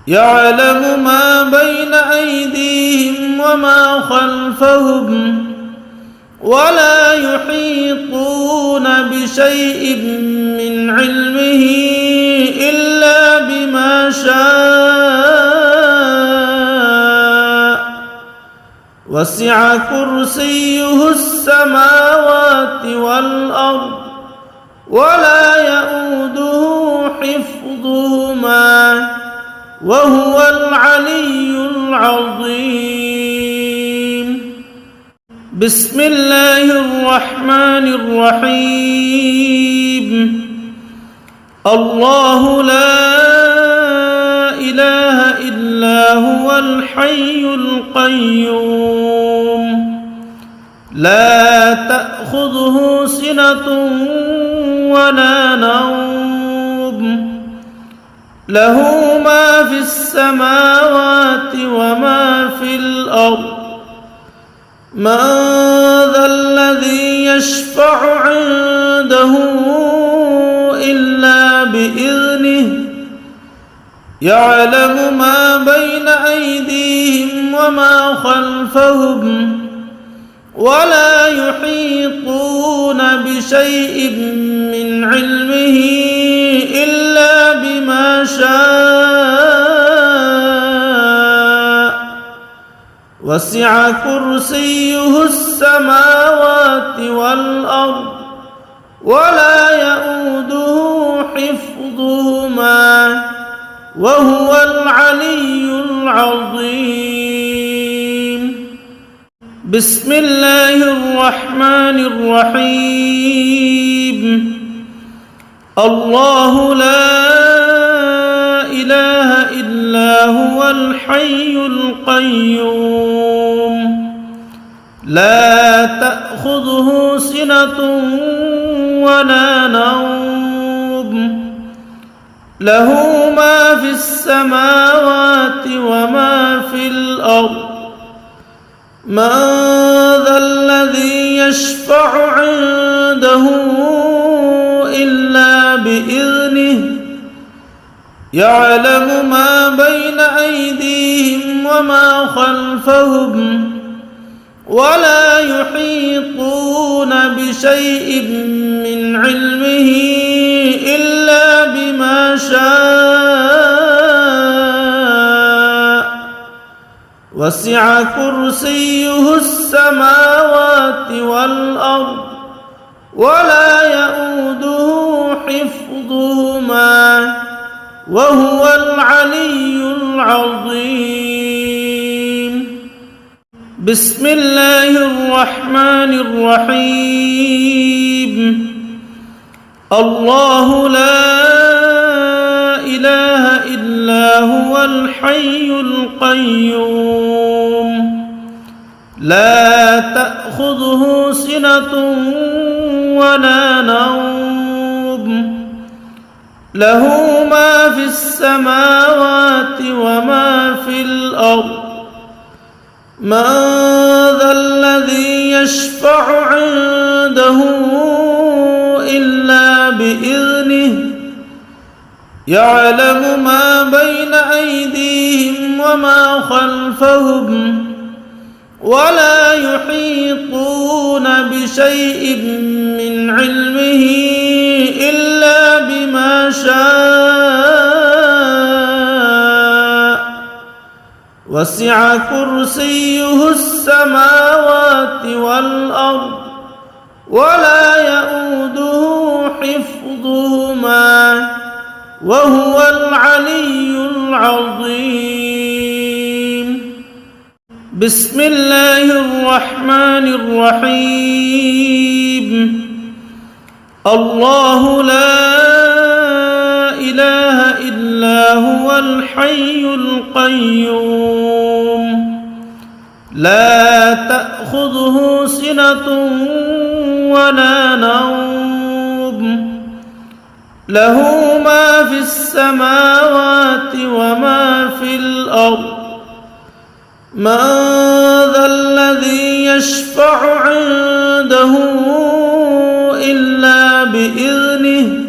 S1: يعلم ما بين أيديهم وما خلفهم ولا يحيطون بشيء من علمه إلا بما شاء وسع كرسيه السماوات والأرض ولا يؤوده حفظهما وهو العلي العظيم بسم الله الرحمن الرحيم الله لا إله إلا هو الحي القيوم لا تأخذه سنة ولا نوم له ما في السماوات وما في الأرض من ذا الذي يشفع عنده إلا بإذنه يعلم ما بين أيديهم وما خلفهم ولا يحيطون بشيء من علمه إلا بما شاء وسع كرسيه السماوات والأرض ولا يؤوده حفظهما وهو العلي العظيم بسم الله الرحمن الرحيم الله لا إله إلا هو الحي القيوم لا تأخذه سنة ولا نوم له ما في السماوات وما في الأرض من ذا الذي يشفع عنده إلا بإذنه يعلم ما بين أيديهم وما خلفهم ولا يحيطون بشيء من علمه إلا بما شاء وسع كرسيه السماوات والأرض ولا يؤوده حفظهما وهو العلي العظيم بسم الله الرحمن الرحيم الله لا إله إلا هو الحي القيوم لا تأخذه سنة ولا نوم له ما في السماوات السماوات وما في الأرض من ذا الذي يشفع عنده إلا بإذنه يعلم ما بين أيديهم وما خلفهم ولا يحيطون بشيء من علمه إلا بما شاء وسع كرسيه السماوات والأرض ولا يؤوده حفظهما وهو العلي العظيم. بسم الله الرحمن الرحيم. الله لا إله إلا هو الحي القيوم لا تأخذه سنة ولا نوم له ما في السماوات وما في الأرض من ذا الذي يشفع عنده إلا بإذنه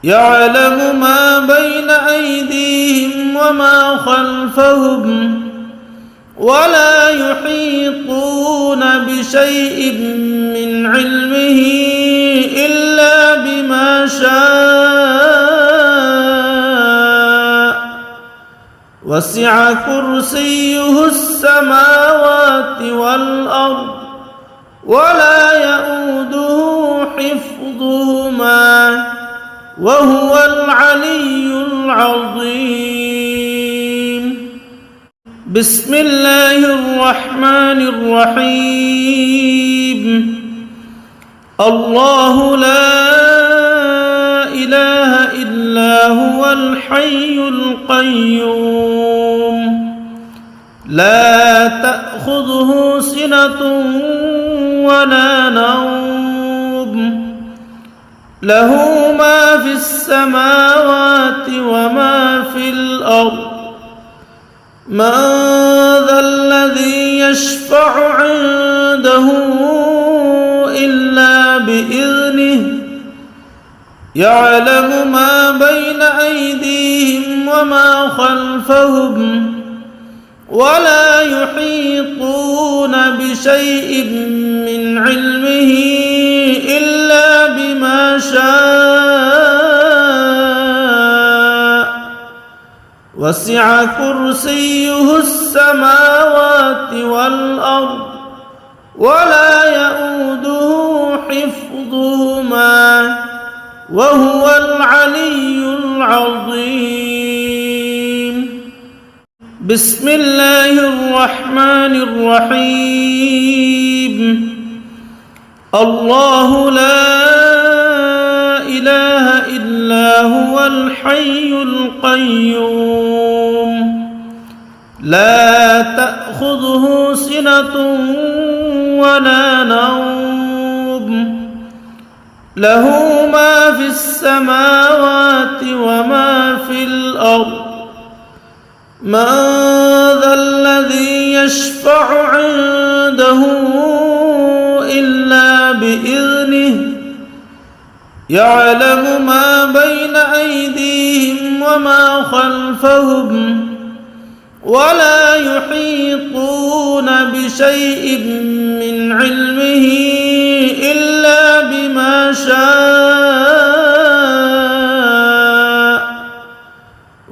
S1: يعلم ما بين أيديهم وما خلفهم ولا يحيطون بشيء من علمه إلا بما شاء وسع كرسيه السماوات والأرض ولا يؤوده حفظهما وهو العلي العظيم. بسم الله الرحمن الرحيم. الله لا إله إلا هو الحي القيوم لا تأخذه سنة ولا نوم له ما في السماوات وما في الأرض من ذا الذي يشفع عنده إلا بإذنه يعلم ما بين أيديهم وما خلفهم ولا يحيطون بشيء من علمه إلا بما شاء وسع كرسيه السماوات والأرض ولا يؤوده حفظهما وهو العلي العظيم. بسم الله الرحمن الرحيم. الله لا إله إلا هو الحي القيوم لا تأخذه سنة ولا نوم له ما في السماوات وما في الأرض من ذا الذي يشفع عنده إلا بإذنه يعلم ما بين أيديهم وما خلفهم ولا يحيطون بشيء من علمه إلا بما شاء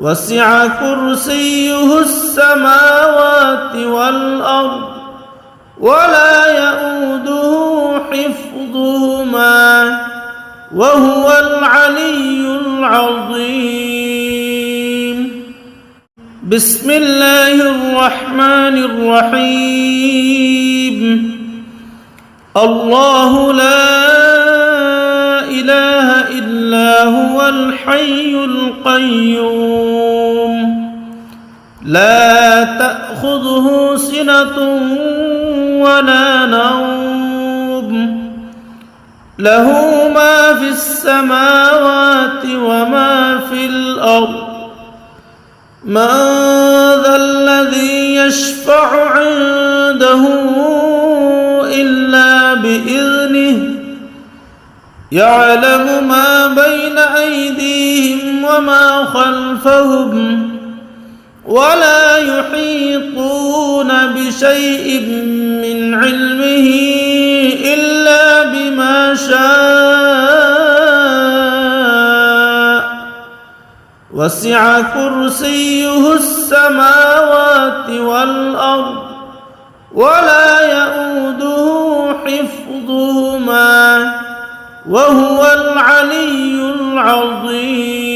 S1: وسع كرسيه السماوات والأرض ولا يؤوده حفظهما وهو العلي العظيم. بسم الله الرحمن الرحيم. الله لا إله إلا هو الحي القيوم لا تأخذه سنة ولا نوم له ما في السماوات وما في الأرض من ذا الذي يشفع عنده إلا بإذنه يعلم ما بين أيديهم وما خلفهم ولا يحيطون بشيء من علمه إلا بما شاء وسع كرسيه السماوات والأرض ولا يؤوده حفظهما وهو العلي العظيم.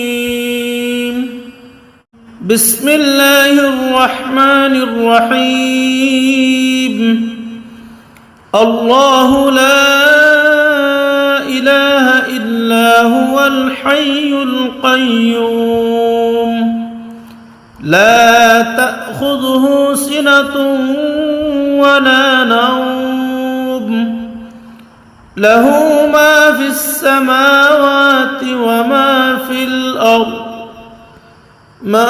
S1: بسم الله الرحمن الرحيم. الله لا إله إلا هو الحي القيوم لا تأخذه سنة ولا نوم له ما في السماوات وما في الأرض من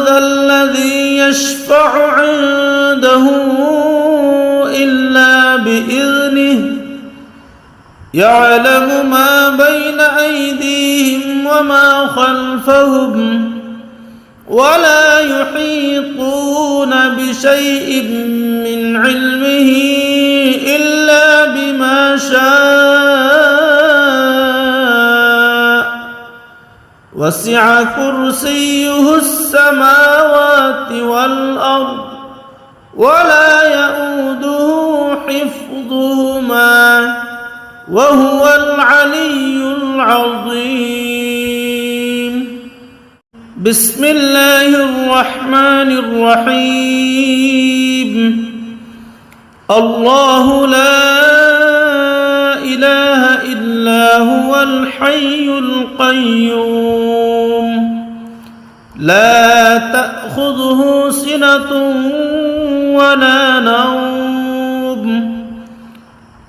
S1: ذا الذي يشفع عنده إلا بإذنه يعلم ما بين أيديهم وما خلفهم ولا يحيطون بشيء من علمه إلا بما شاء وسع كرسيه السماوات والأرض ولا يؤوده حفظهما وهو العلي العظيم. بسم الله الرحمن الرحيم. الله لا إله إلا هو الحي القيوم لا تأخذه سنة ولا نوم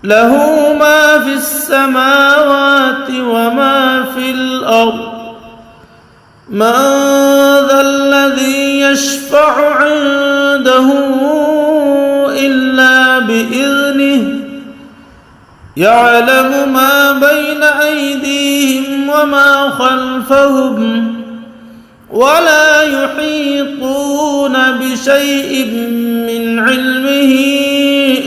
S1: له ما في السماوات وما في الأرض من ذا الذي يشفع عنده إلا بإذنه يعلم ما بين أيديهم وما خلفهم ولا يحيطون بشيء من علمه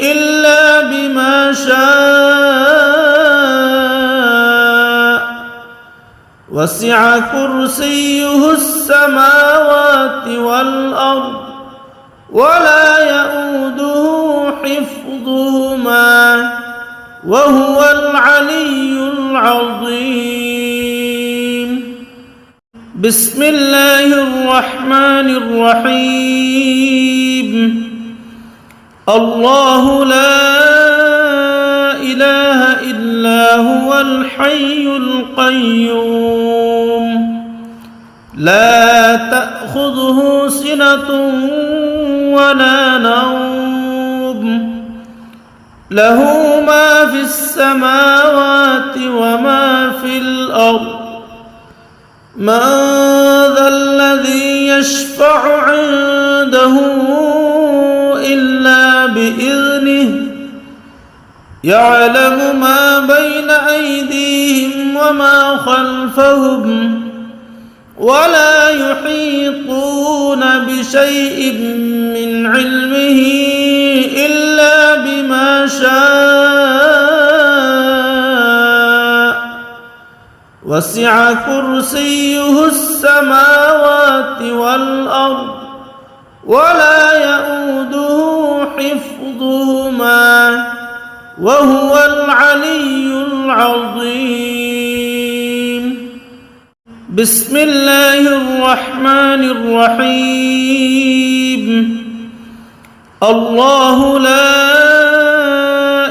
S1: إلا بما شاء وسع كرسيه السماوات والأرض ولا يؤوده حفظهما وهو العلي العظيم. بسم الله الرحمن الرحيم. الله لا إله إلا هو الحي القيوم لا تأخذه سنة ولا نوم له ما في السماوات وما في الأرض من ذا الذي يشفع عنده إلا بإذنه يعلم ما بين أيديهم وما خلفهم ولا يحيطون بشيء من علمه إلا بما شاء وسع كرسيه السماوات والأرض ولا يؤوده حفظهما وهو العلي العظيم. بسم الله الرحمن الرحيم. الله لا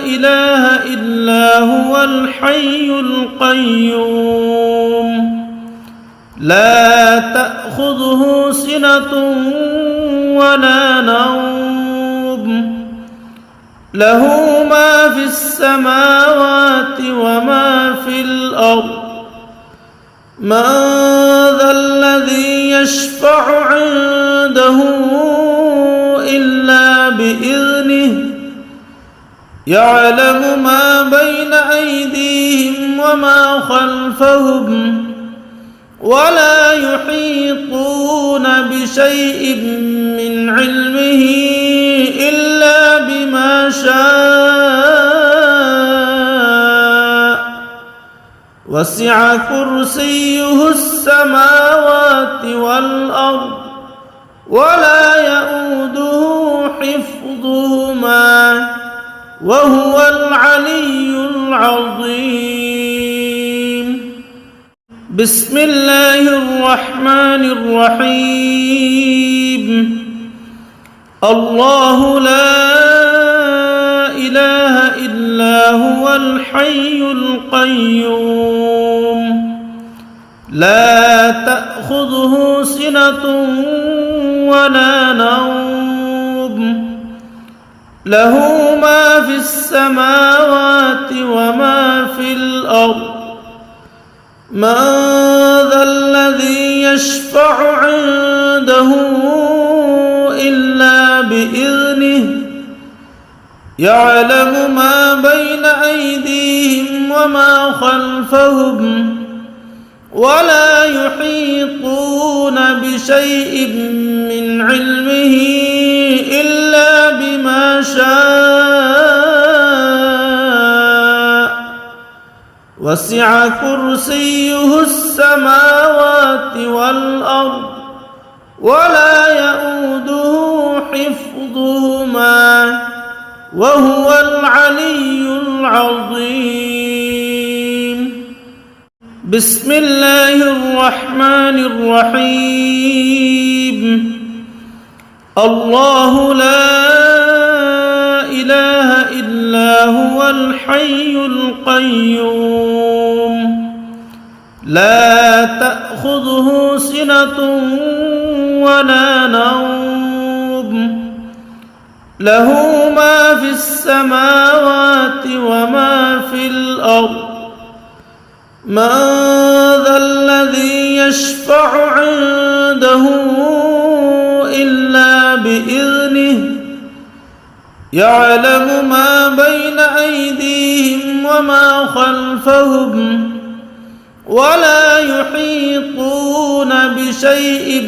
S1: إله إلا هو الحي القيوم لا تأخذه سنة ولا نوم له ما في السماوات وما في الأرض من ذا الذي يشفع عنده إلا بإذنه يعلم ما بين أيديهم وما خلفهم ولا يحيطون بشيء من علمه إلا بما شاء وسع كرسيه السماوات والأرض ولا يؤوده حفظهما وهو العلي العظيم. بسم الله الرحمن الرحيم. الله لا إله إلا هو الحي القيوم لا تأخذه سنة ولا نوم له ما في السماوات وما في الأرض من ذا الذي يشفع عنده إلا بإذنه يعلم ما بين أيديهم وما خلفهم ولا يحيطون بشيء من علمه إلا بما شاء وسع كرسيه السماوات والأرض ولا يؤوده حفظهما وهو العلي العظيم. بسم الله الرحمن الرحيم. الله لا إله إلا هو الحي القيوم لا تأخذه سنة ولا نوم له ما في السماوات وما في الأرض من ذا الذي يشفع عنده إلا بإذنه يعلم ما بين أيديهم وما خلفهم ولا يحيطون بشيء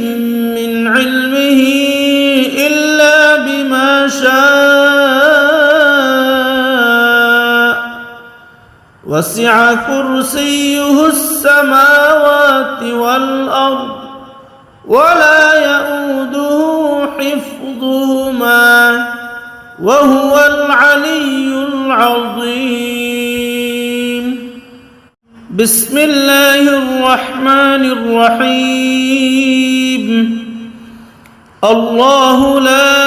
S1: من علمه إلا بما شاء وسع كرسيه السماوات والأرض ولا يؤوده حفظهما وهو العلي العظيم. بسم الله الرحمن الرحيم. الله لا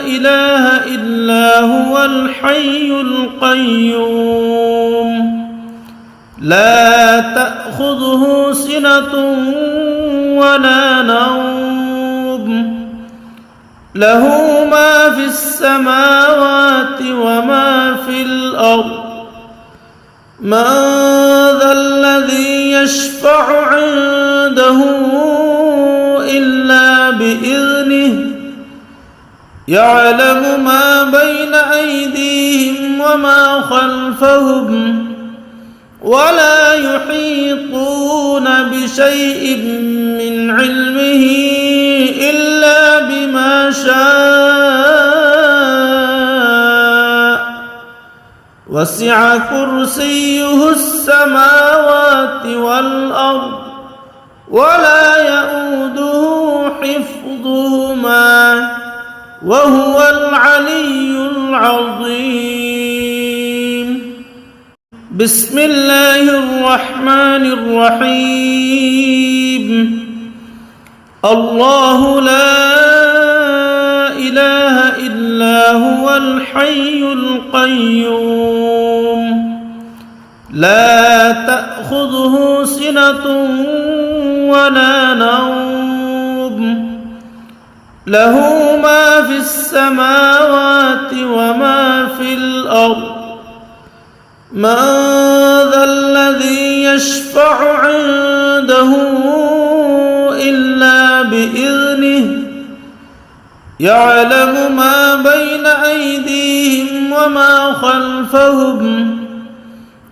S1: إله إلا هو الحي القيوم لا تأخذه سنة ولا نوم له ما في السماوات وما في الأرض من ذا الذي يشفع عنده إلا بإذنه يعلم ما بين أيديهم وما خلفهم ولا يحيطون بشيء من علمه إلا بما شاء وسع كرسيه السماوات والأرض ولا يؤوده حفظهما وهو العلي العظيم. بسم الله الرحمن الرحيم. الله لا إله إلا هو الحي القيوم لا تأخذه سنة ولا نوم له ما في السماوات وما في الأرض من ذا الذي يشفع عنده يعلم ما بين أيديهم وما خلفهم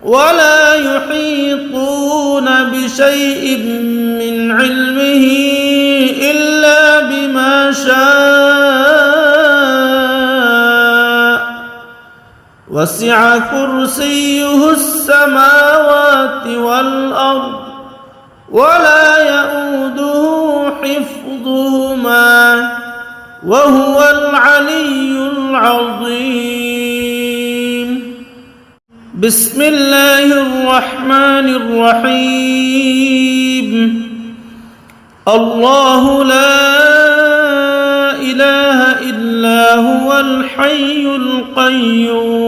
S1: ولا يحيطون بشيء من علمه إلا بما شاء وسع كرسيه السماوات والأرض ولا يئوده حفظهما وهو العلي العظيم. بسم الله الرحمن الرحيم. الله لا إله إلا هو الحي القيوم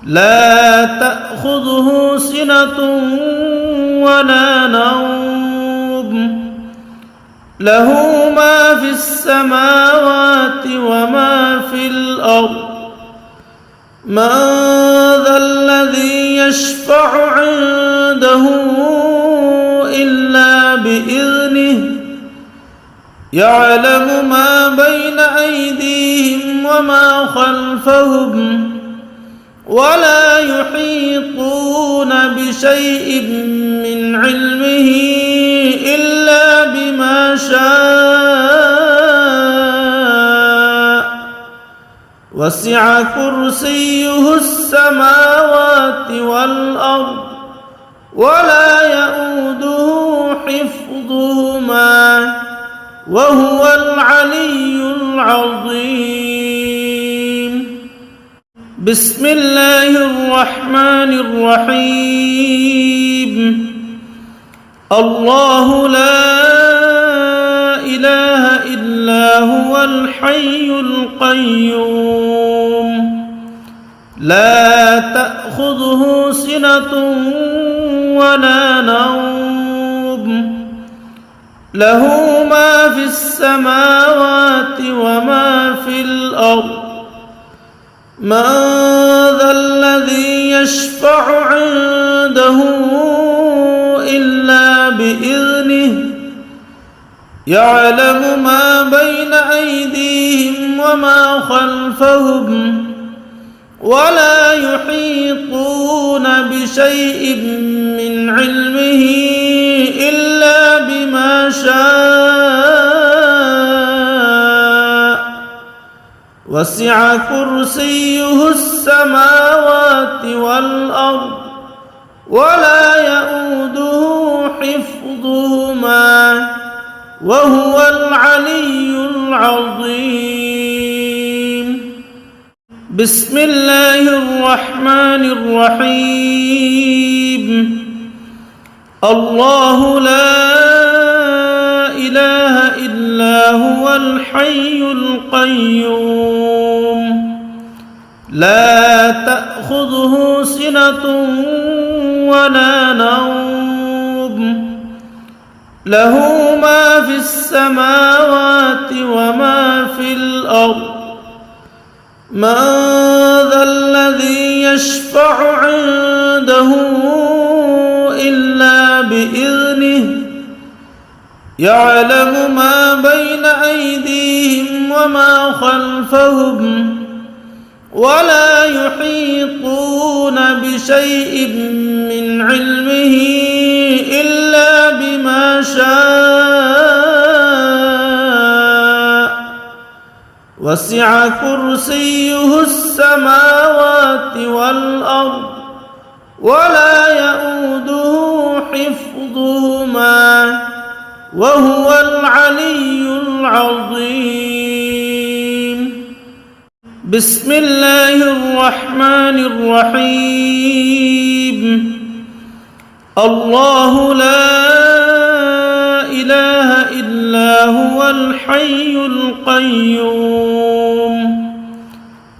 S1: لا تأخذه سنة ولا نوم له ما في السماوات وما في الأرض من ذا الذي يشفع عنده إلا بإذنه يعلم ما بين أيديهم وما خلفهم ولا يحيطون بشيء من علمه إلا بما شاء وسع كرسيه السماوات والأرض ولا يئوده حفظهما وهو العلي العظيم. بسم الله الرحمن الرحيم. الله لا إله إلا هو الحي القيوم لا تأخذه سنة ولا نوم له ما في السماوات وما في الأرض من ذا الذي يشفع عنده إلا بإذنه يعلم ما بين أيديهم وما خلفهم ولا يحيطون بشيء من علمه إلا بما شاء وسع كرسيه السماوات والأرض ولا يئوده حفظهما وهو العلي العظيم. بسم الله الرحمن الرحيم. الله لا إله إلا هو الحي القيوم لا تأخذه سنة ولا نوم له ما في السماوات وما في الأرض من ذا الذي يشفع عنده إلا بإذنه يعلم ما بين أيديهم وما خلفهم ولا يحيطون بشيء من علمه إلا بما شاء وسع كرسيه السماوات والأرض ولا يئوده حفظهما وهو العلي العظيم. بسم الله الرحمن الرحيم. الله لا إله إلا هو الحي القيوم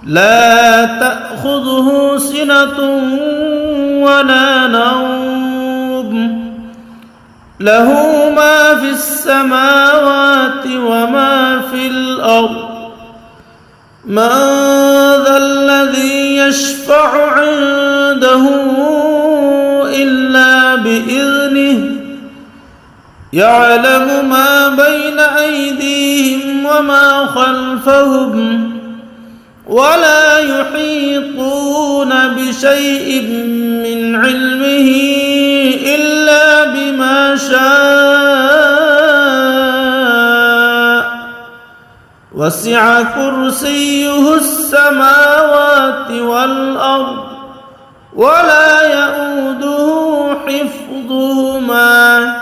S1: لا تأخذه سنة ولا نوم له ما في السماوات وما في الأرض من ذا الذي يشفع عنده إلا بإذنه يعلم ما بين أيديهم وما خلفهم ولا يحيطون بشيء من علمه إلا بما شاء وسع كرسيه السماوات والأرض ولا يئوده حفظهما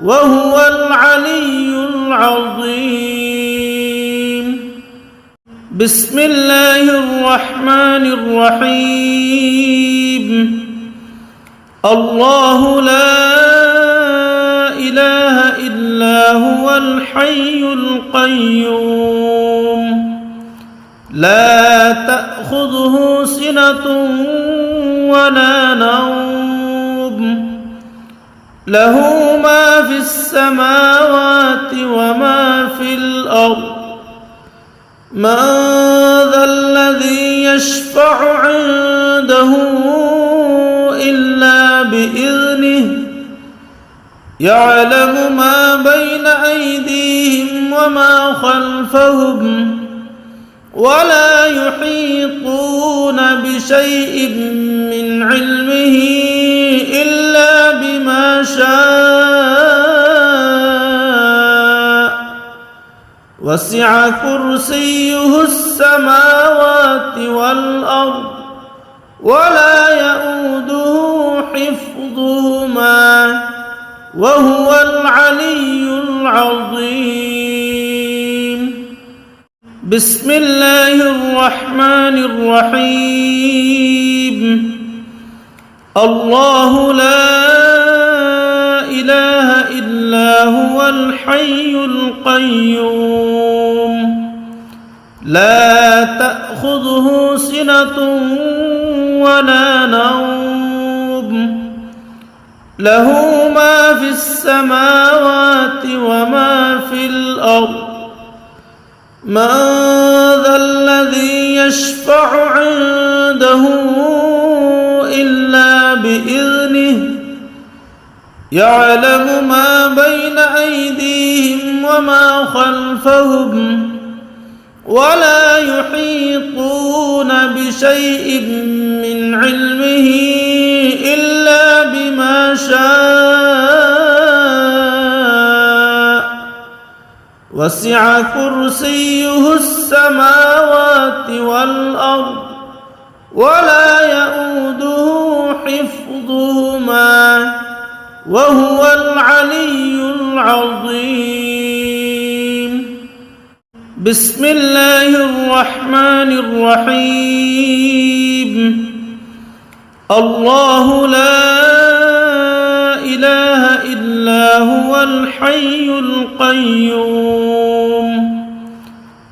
S1: وهو العلي العظيم. بسم الله الرحمن الرحيم. الله لا إله إلا هو الحي القيوم لا تأخذه سنة ولا نوم له ما في السماوات وما في الأرض من ذا الذي يشفع عنده إلا بإذنه يعلم ما بين أيديهم وما خلفهم ولا يحيطون بشيء من علمه إلا بما شاء وسع كرسيه السماوات والأرض ولا يئوده حفظهما وهو العلي العظيم. بسم الله الرحمن الرحيم. الله لا إله إلا هو الحي القيوم لا تأخذه سنة ولا نوم له ما في السماوات وما في الأرض من ذا الذي يشفع عنده إلا بإذنه يعلم ما بين أيديهم وما خلفهم ولا يحيطون بشيء من علمه إلا بما شاء وسع كرسيه السماوات والأرض ولا يئوده حفظهما وهو العلي العظيم. بسم الله الرحمن الرحيم. الله لا إله إلا هو الحي القيوم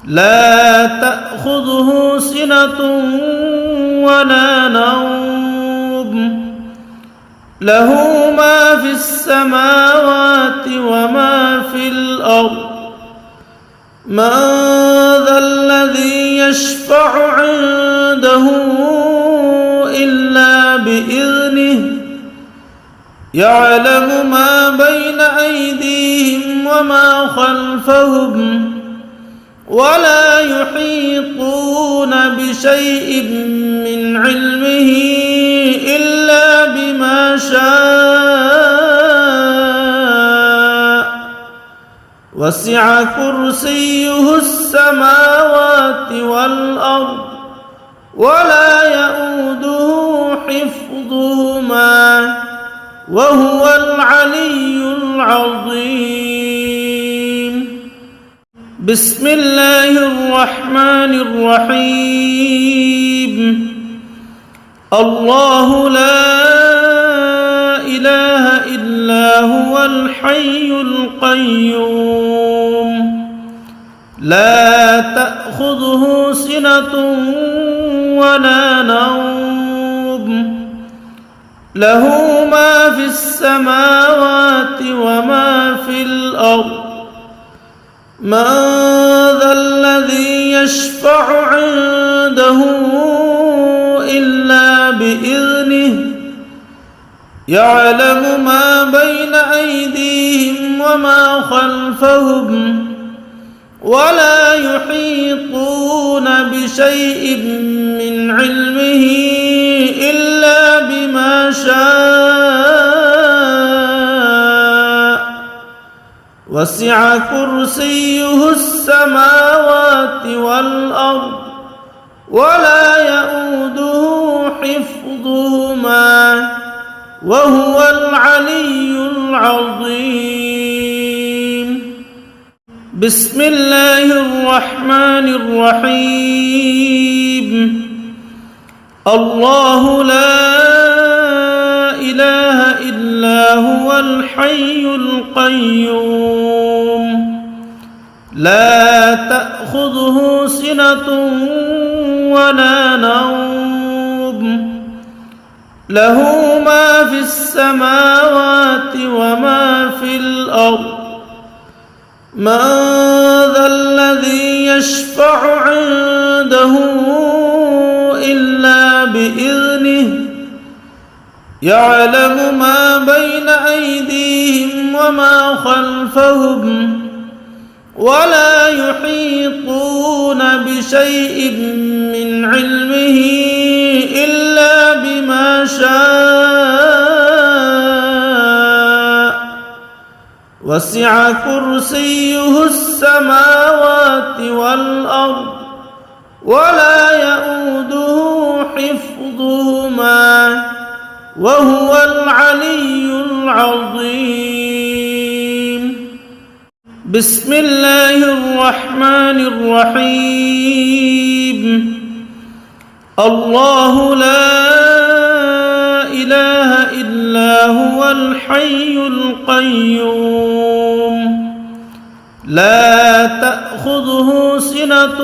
S1: لا تأخذه سنة ولا نوم له ما في السماوات وما في الأرض من ذا الذي يشفع عنده إلا بإذنه يعلم ما بين أيديهم وما خلفهم ولا يحيطون بشيء من علمه إلا بما شاء وسع كرسيه السماوات والأرض ولا يئوده حفظهما وهو العلي العظيم. بسم الله الرحمن الرحيم. الله لا إله إلا هو الحي القيوم لا تأخذه سنة ولا نوم له ما في السماوات وما في الأرض من ذا الذي يشفع عنده إلا بإذنه يعلم ما بين أيديهم وما خلفهم ولا يحيطون بشيء من علمه إلا بما شاء وسع كرسيه السماوات والأرض ولا يؤوده حفظهما وهو العلي العظيم. بسم الله الرحمن الرحيم. الله لا إله إلا هو الحي القيوم لا تأخذه سنة ولا نوم له ما في السماوات وما في الأرض من ذا الذي يشفع عنده إلا بإذنه يعلم ما بين أيديهم وما خلفهم ولا يحيطون بشيء من علمه إلا بما شاء وسع كرسيه السماوات والأرض ولا يؤوده حفظهما وهو العلي العظيم. بسم الله الرحمن الرحيم. الله لا إله إلا هو الحي القيوم لا تأخذه سنة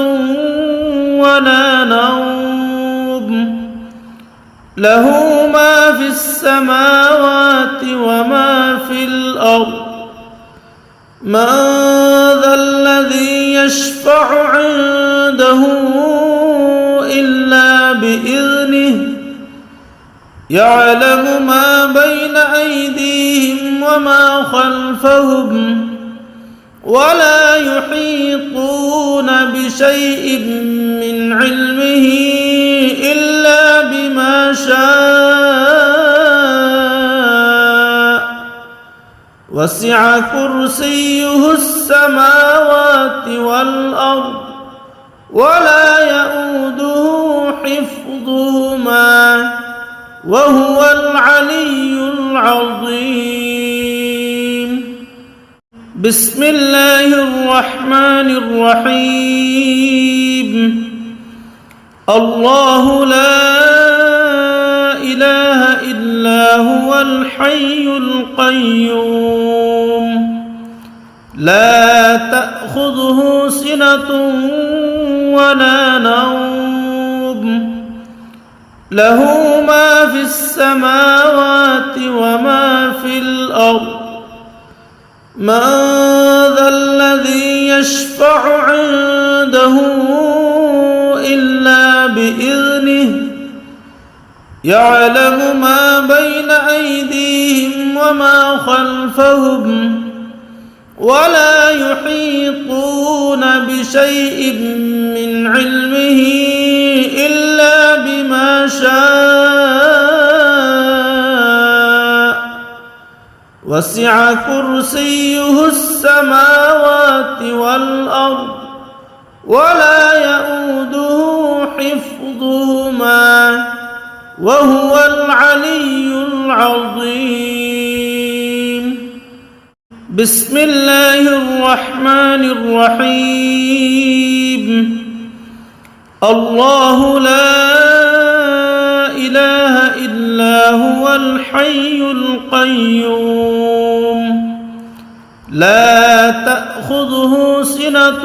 S1: ولا نوم له ما في السماوات وما في الأرض من ذا الذي يشفع عنده إلا بإذنه يعلم ما بين أيديهم وما خلفهم ولا يحيطون بشيء من علمه إلا بما شاء وسع كرسيه السماوات والأرض ولا يؤوده حفظهما وهو العلي العظيم. بسم الله الرحمن الرحيم. الله لا إله إلا هو الحي القيوم لا تأخذه سنة ولا نوم له ما في السماوات وما في الأرض من ذا الذي يشفع عنده إلا بإذنه يعلم ما بين أيديهم وما خلفهم ولا يحيطون بشيء من علمه إلا بما شاء وسع كرسيه السماوات والأرض ولا يؤوده حفظهما وهو العلي العظيم. بسم الله الرحمن الرحيم. الله لا إله إلا هو الحي القيوم لا تأخذه سنة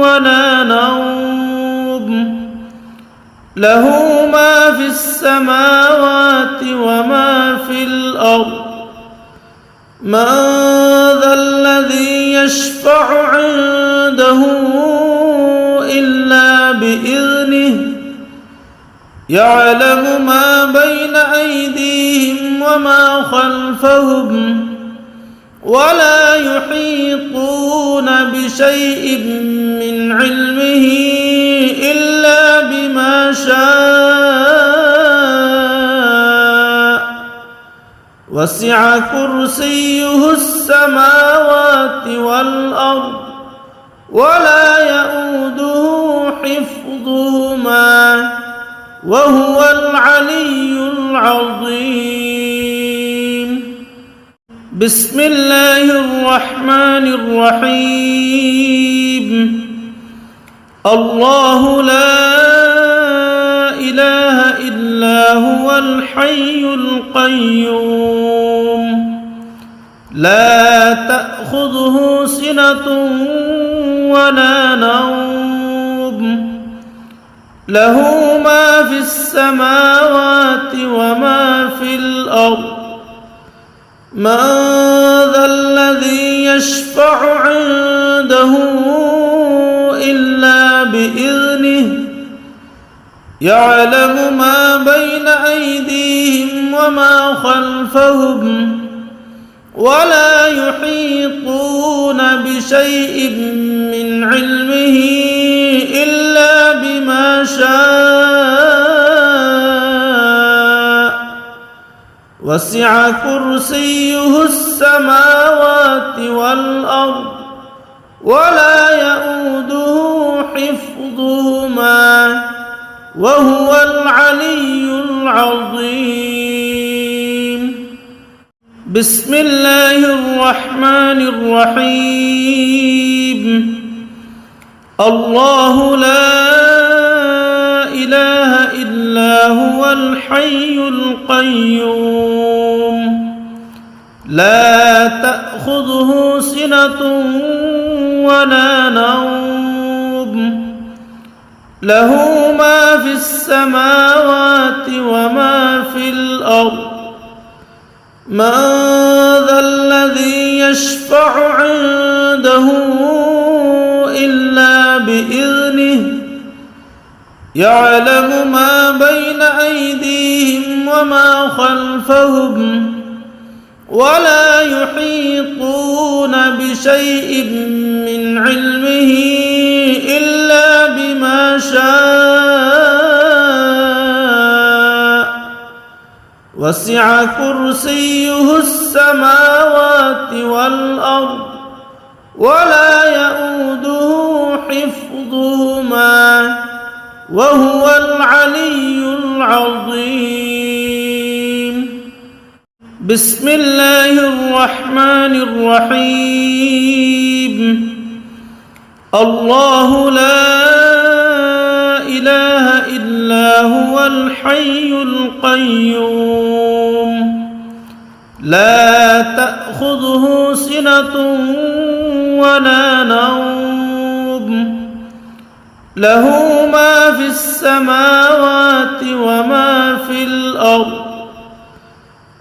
S1: ولا نوم له ما في السماوات وما في الأرض من ذا الذي يشفع عنده إلا بإذنه يعلم ما بين أيديهم وما خلفهم ولا يحيطون بشيء من علمه إلا بما شاء وسع كرسيه السماوات والأرض ولا يؤوده حفظهما وهو العلي العظيم بسم الله الرحمن الرحيم الله لا إله إلا هو الحي القيوم لا تأخذه سنة ولا نوم له ما في السماوات وما في الأرض من ذا الذي يشفع عنده إلا بإذنه يعلم ما بين أيديهم وما خلفهم ولا يحيطون بشيء من علمه إلا بما شاء وسع كرسيه السماوات والأرض ولا يؤوده حفظهما وهو العلي العظيم بسم الله الرحمن الرحيم الله لا إله إلا هو الحي القيوم لا تأخذه سنة ولا نوم له ما في السماوات وما في الأرض من ذا الذي يشفع عنده إلا بإذنه يعلم ما بين أيديهم وما خلفهم ولا يحيطون بشيء من علمه إلا بما شاء وسع كرسيه السماوات والأرض ولا يؤوده حفظهما وهو العلي العظيم بسم الله الرحمن الرحيم الله لا إله إلا هو الحي القيوم لا تأخذه سنة ولا نوم له ما في السماوات وما في الأرض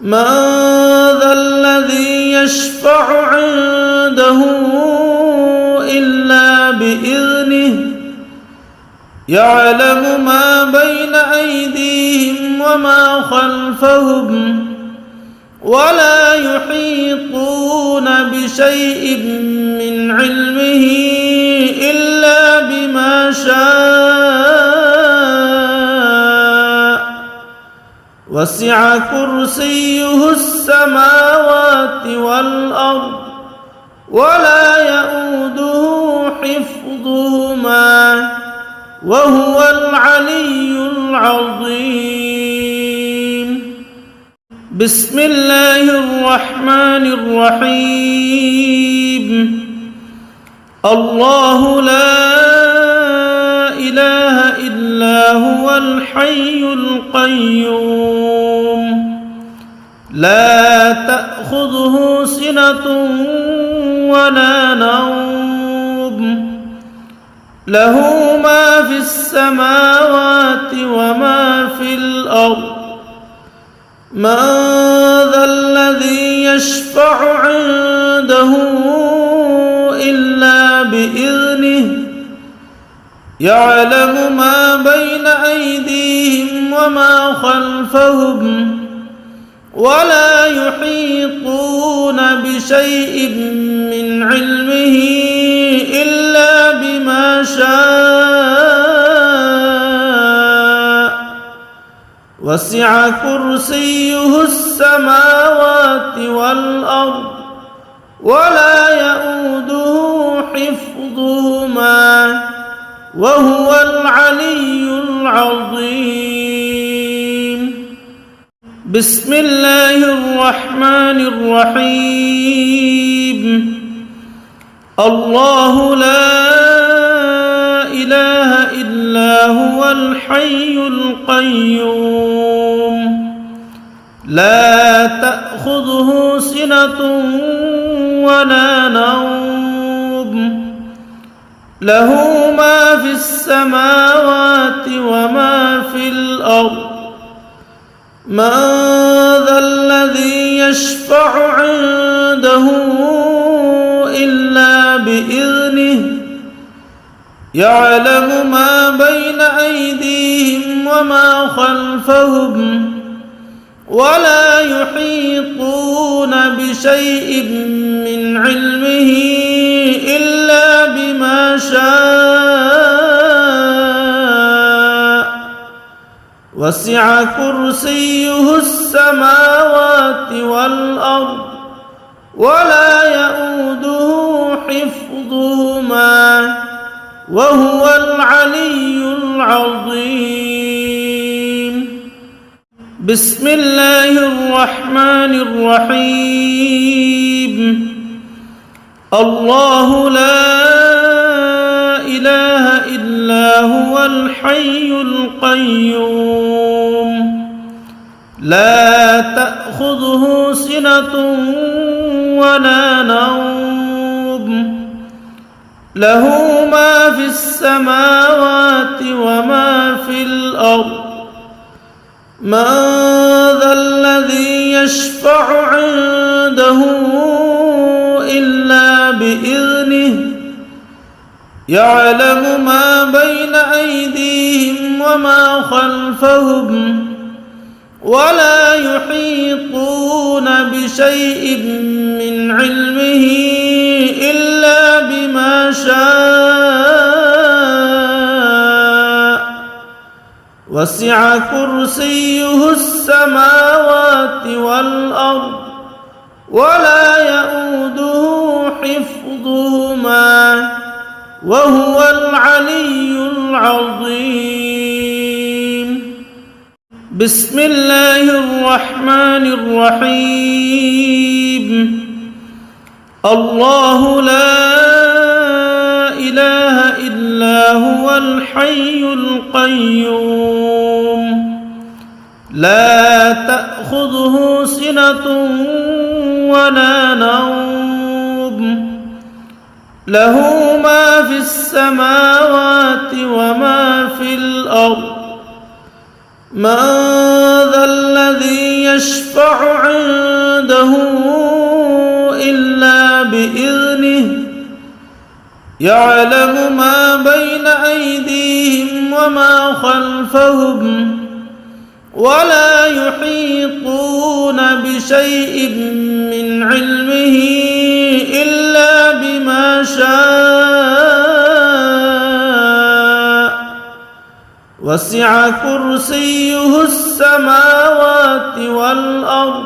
S1: من ذا الذي يشفع عنده إلا بإذنه يعلم ما بين أيديهم وما خلفهم ولا يحيطون بشيء من علمه إلا بما شاء وسع كرسيه السماوات والأرض ولا يؤوده حفظهما وهو العلي العظيم بسم الله الرحمن الرحيم الله لا إله إلا هو الحي القيوم لا تأخذه سنة ولا نوم له ما في السماوات وما في الأرض من ذا الذي يشفع عنده إلا بإذنه يعلم ما بين أيديهم وما خلفهم ولا يحيطون بشيء من علمه شاء وسع كرسيه السماوات والأرض ولا يئوده حفظهما وهو العلي العظيم. بسم الله الرحمن الرحيم. الله لا إله إلا هو الحي القيوم لا تأخذه سنة ولا نوم له ما في السماوات وما في الأرض من ذا الذي يشفع عنده إلا بإذنه يعلم ما بين أيديهم وما خلفهم ولا يحيطون بشيء من علمه إلا بما شاء وسع كرسيه السماوات والأرض ولا يئوده حفظهما وهو العلي العظيم. بسم الله الرحمن الرحيم. الله لا إله إلا هو الحي القيوم لا تأخذه سنة ولا نوم له ما في السماوات وما في الأرض من ذا الذي يشفع عنده إلا بإذنه يعلم ما بين أيديهم وما خلفهم ولا يحيطون بشيء من علمه إلا بما شاء وسع كرسيه السماوات والأرض ولا يئوده حفظهما وهو العلي العظيم. بسم الله الرحمن الرحيم. الله لا إله إلا هو الحي القيوم لا تأخذه سنة ولا نوم له ما في السماوات وما في الأرض من ذا الذي يشفع عنده إلا بإذنه يعلم ما بين أيديهم وما خلفهم ولا يحيطون بشيء من علمه إلا بما شاء وسع كرسيه السماوات والأرض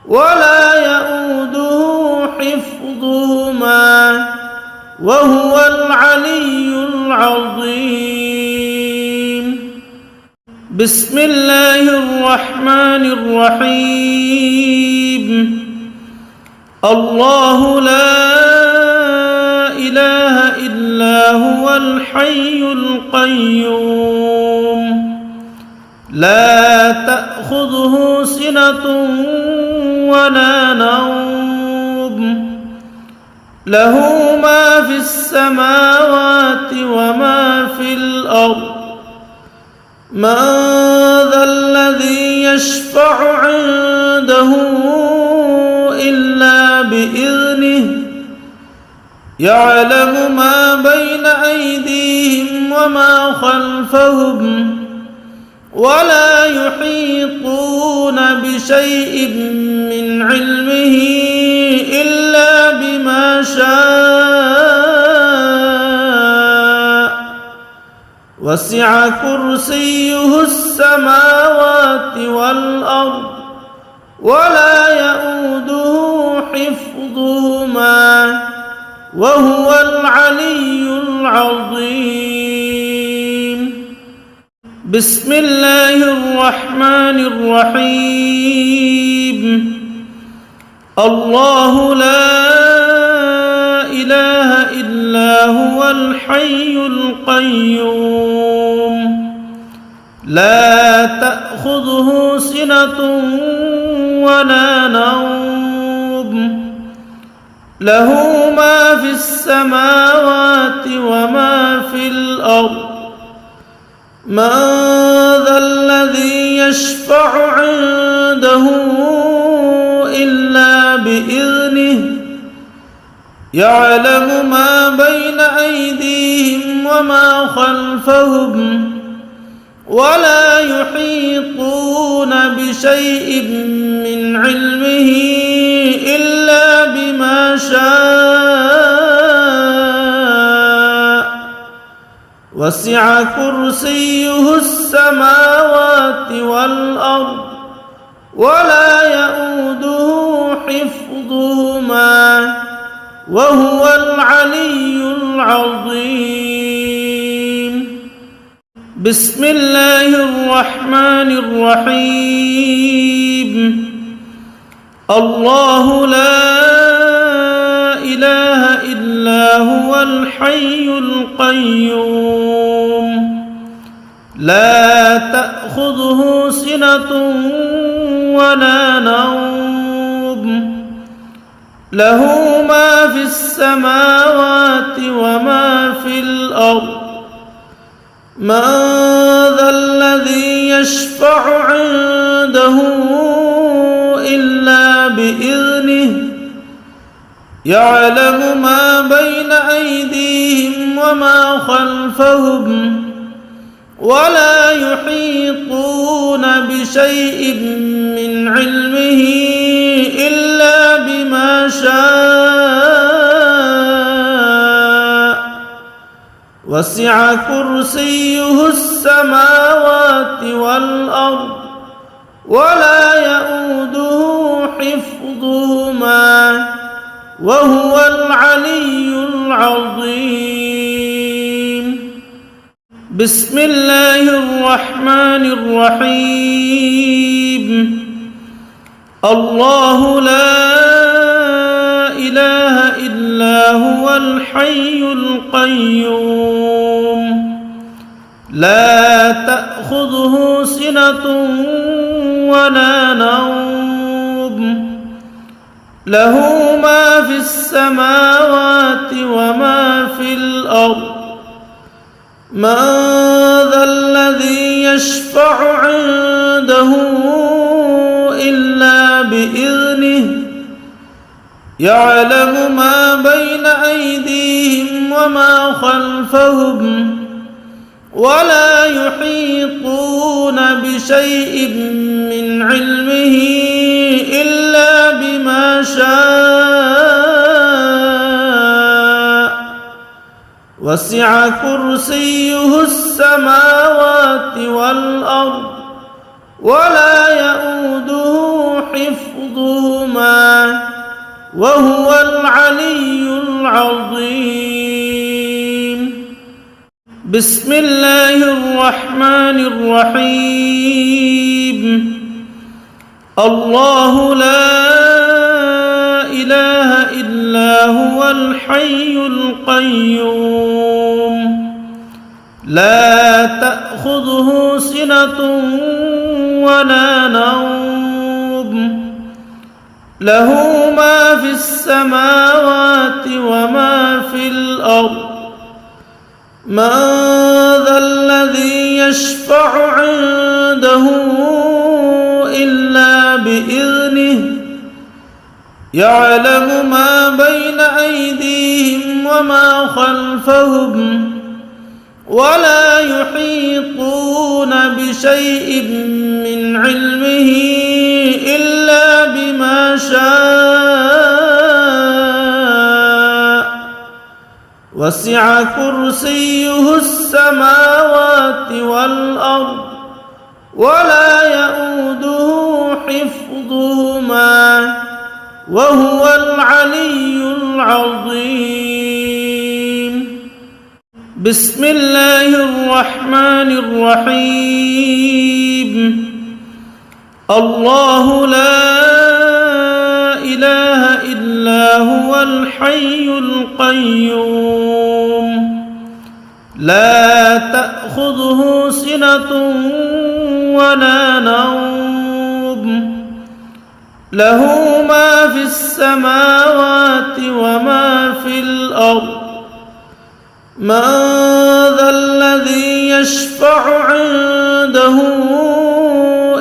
S1: ولا يئوده حفظهما وهو العلي العظيم. بسم الله الرحمن الرحيم. الله لا إله إلا هو الحي القيوم لا تأخذه سنة ولا نوم له ما في السماوات وما في الأرض من ذا الذي يشفع عنده إلا بإذنه يعلم ما بين أيديهم وما خلفهم ولا يحيطون بشيء من علمه إلا بما شاء وسع كرسيه السماوات والأرض ولا يئوده حفظهما وهو العلي العظيم. بسم الله الرحمن الرحيم. الله لا إله إلا هو الحي القيوم لا تأخذه سنة ولا نوم له ما في السماوات وما في الأرض من ذا الذي يشفع عنده إلا بإذنه يعلم ما بين أيديهم وما خلفهم ولا يحيطون بشيء من علمه إلا بما شاء وسع كرسيه السماوات والأرض ولا يئوده حفظهما وهو العلي العظيم. بسم الله الرحمن الرحيم. الله لا إله إلا هو الحي القيوم لا تأخذه سنة ولا نوم له ما في السماوات وما في الأرض من ذا الذي يشفع عنده إلا بإذنه يعلم ما بين أيديهم وما خلفهم ولا يحيطون بشيء من علمه إلا بما شاء وسع كرسيه السماوات والأرض ولا يئوده حفظهما وهو العلي العظيم. بسم الله الرحمن الرحيم. الله لا إله إلا هو الحي القيوم لا تأخذه سنة ولا نوم له ما في السماوات وما في الأرض من ذا الذي يشفع عنده إلا بإذنه يعلم ما بين أيديهم وما خلفهم ولا يحيطون بشيء من علمه إلا بما شاء وسع كرسيه السماوات والأرض ولا يئوده حفظهما وهو العلي العظيم. بسم الله الرحمن الرحيم. الله لا إله إلا هو الحي القيوم لا تأخذه سنة ولا نوم له ما في السماوات وما في الأرض من ذا الذي يشفع عنده إلا بإذنه يعلم ما بين أيديهم وما خلفهم ولا يحيطون بشيء من علمه إلا بما شاء وسع كرسيه السماوات والأرض ولا يؤوده حفظهما وهو العلي العظيم. بسم الله الرحمن الرحيم. الله لا إله إلا هو الحي القيوم لا تأخذه سنة ولا نوم له ما في السماوات وما في الأرض من ذا الذي يشفع عنده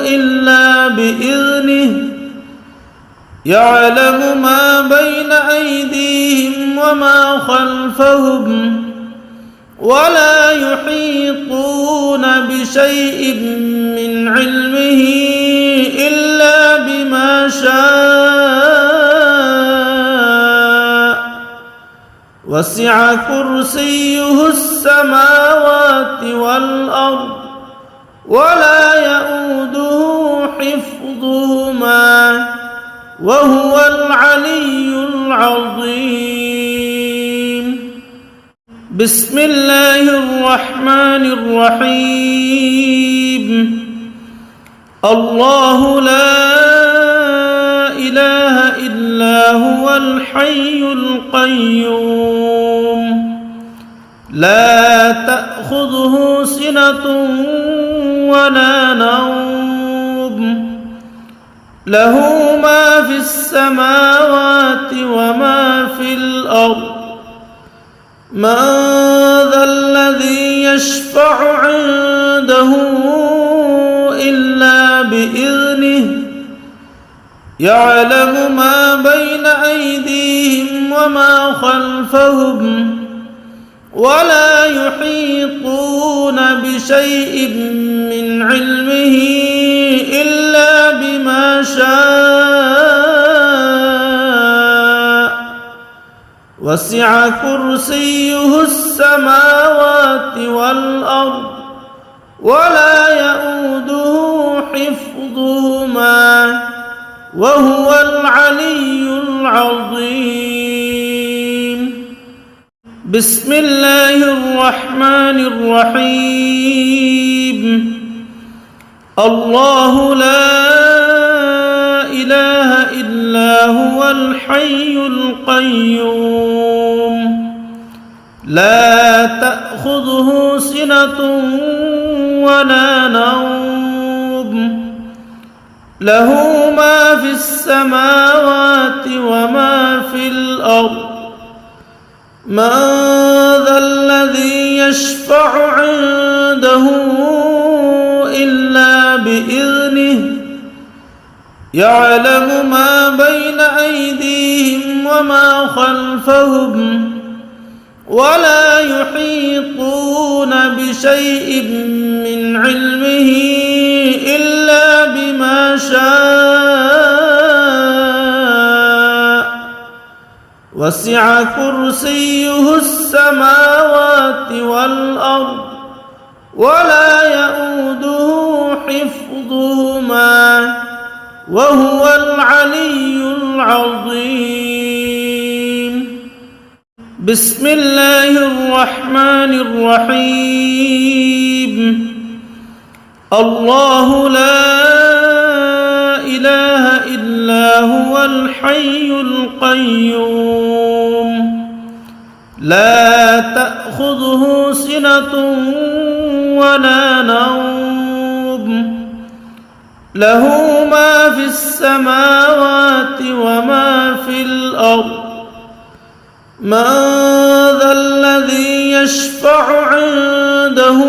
S1: إلا بإذنه يعلم ما بين أيديهم وما خلفهم ولا يحيطون بشيء من علمه إلا بما شاء وسع كرسيه السماوات والأرض ولا يؤوده حفظهما وهو العلي العظيم. بسم الله الرحمن الرحيم. الله لا إله إلا هو الحي القيوم لا تأخذه سنة ولا نوم له ما في السماوات وما في الأرض من ذا الذي يشفع عنده إلا بإذنه يعلم ما بين أيديهم وما خلفهم ولا يحيطون بشيء من علمه إلا بما شاء وسع كرسيه السماوات والأرض ولا يؤوده حفظهما وهو العلي العظيم. بسم الله الرحمن الرحيم. الله لا إله إلا هو الحي القيوم لا تأخذه سنة ولا نوم له ما في السماوات وما في الأرض من ذا الذي يشفع عنده إلا بإذنه يعلم ما بين أيديهم وما خلفهم ولا يحيطون بشيء من علمه إلا بما شاء وسع كرسيه السماوات والأرض ولا يؤوده حفظهما وهو العلي العظيم. بسم الله الرحمن الرحيم. الله لا إله إلا هو الحي القيوم لا تأخذه سنة ولا نوم له ما في السماوات وما في الأرض من ذا الذي يشفع عنده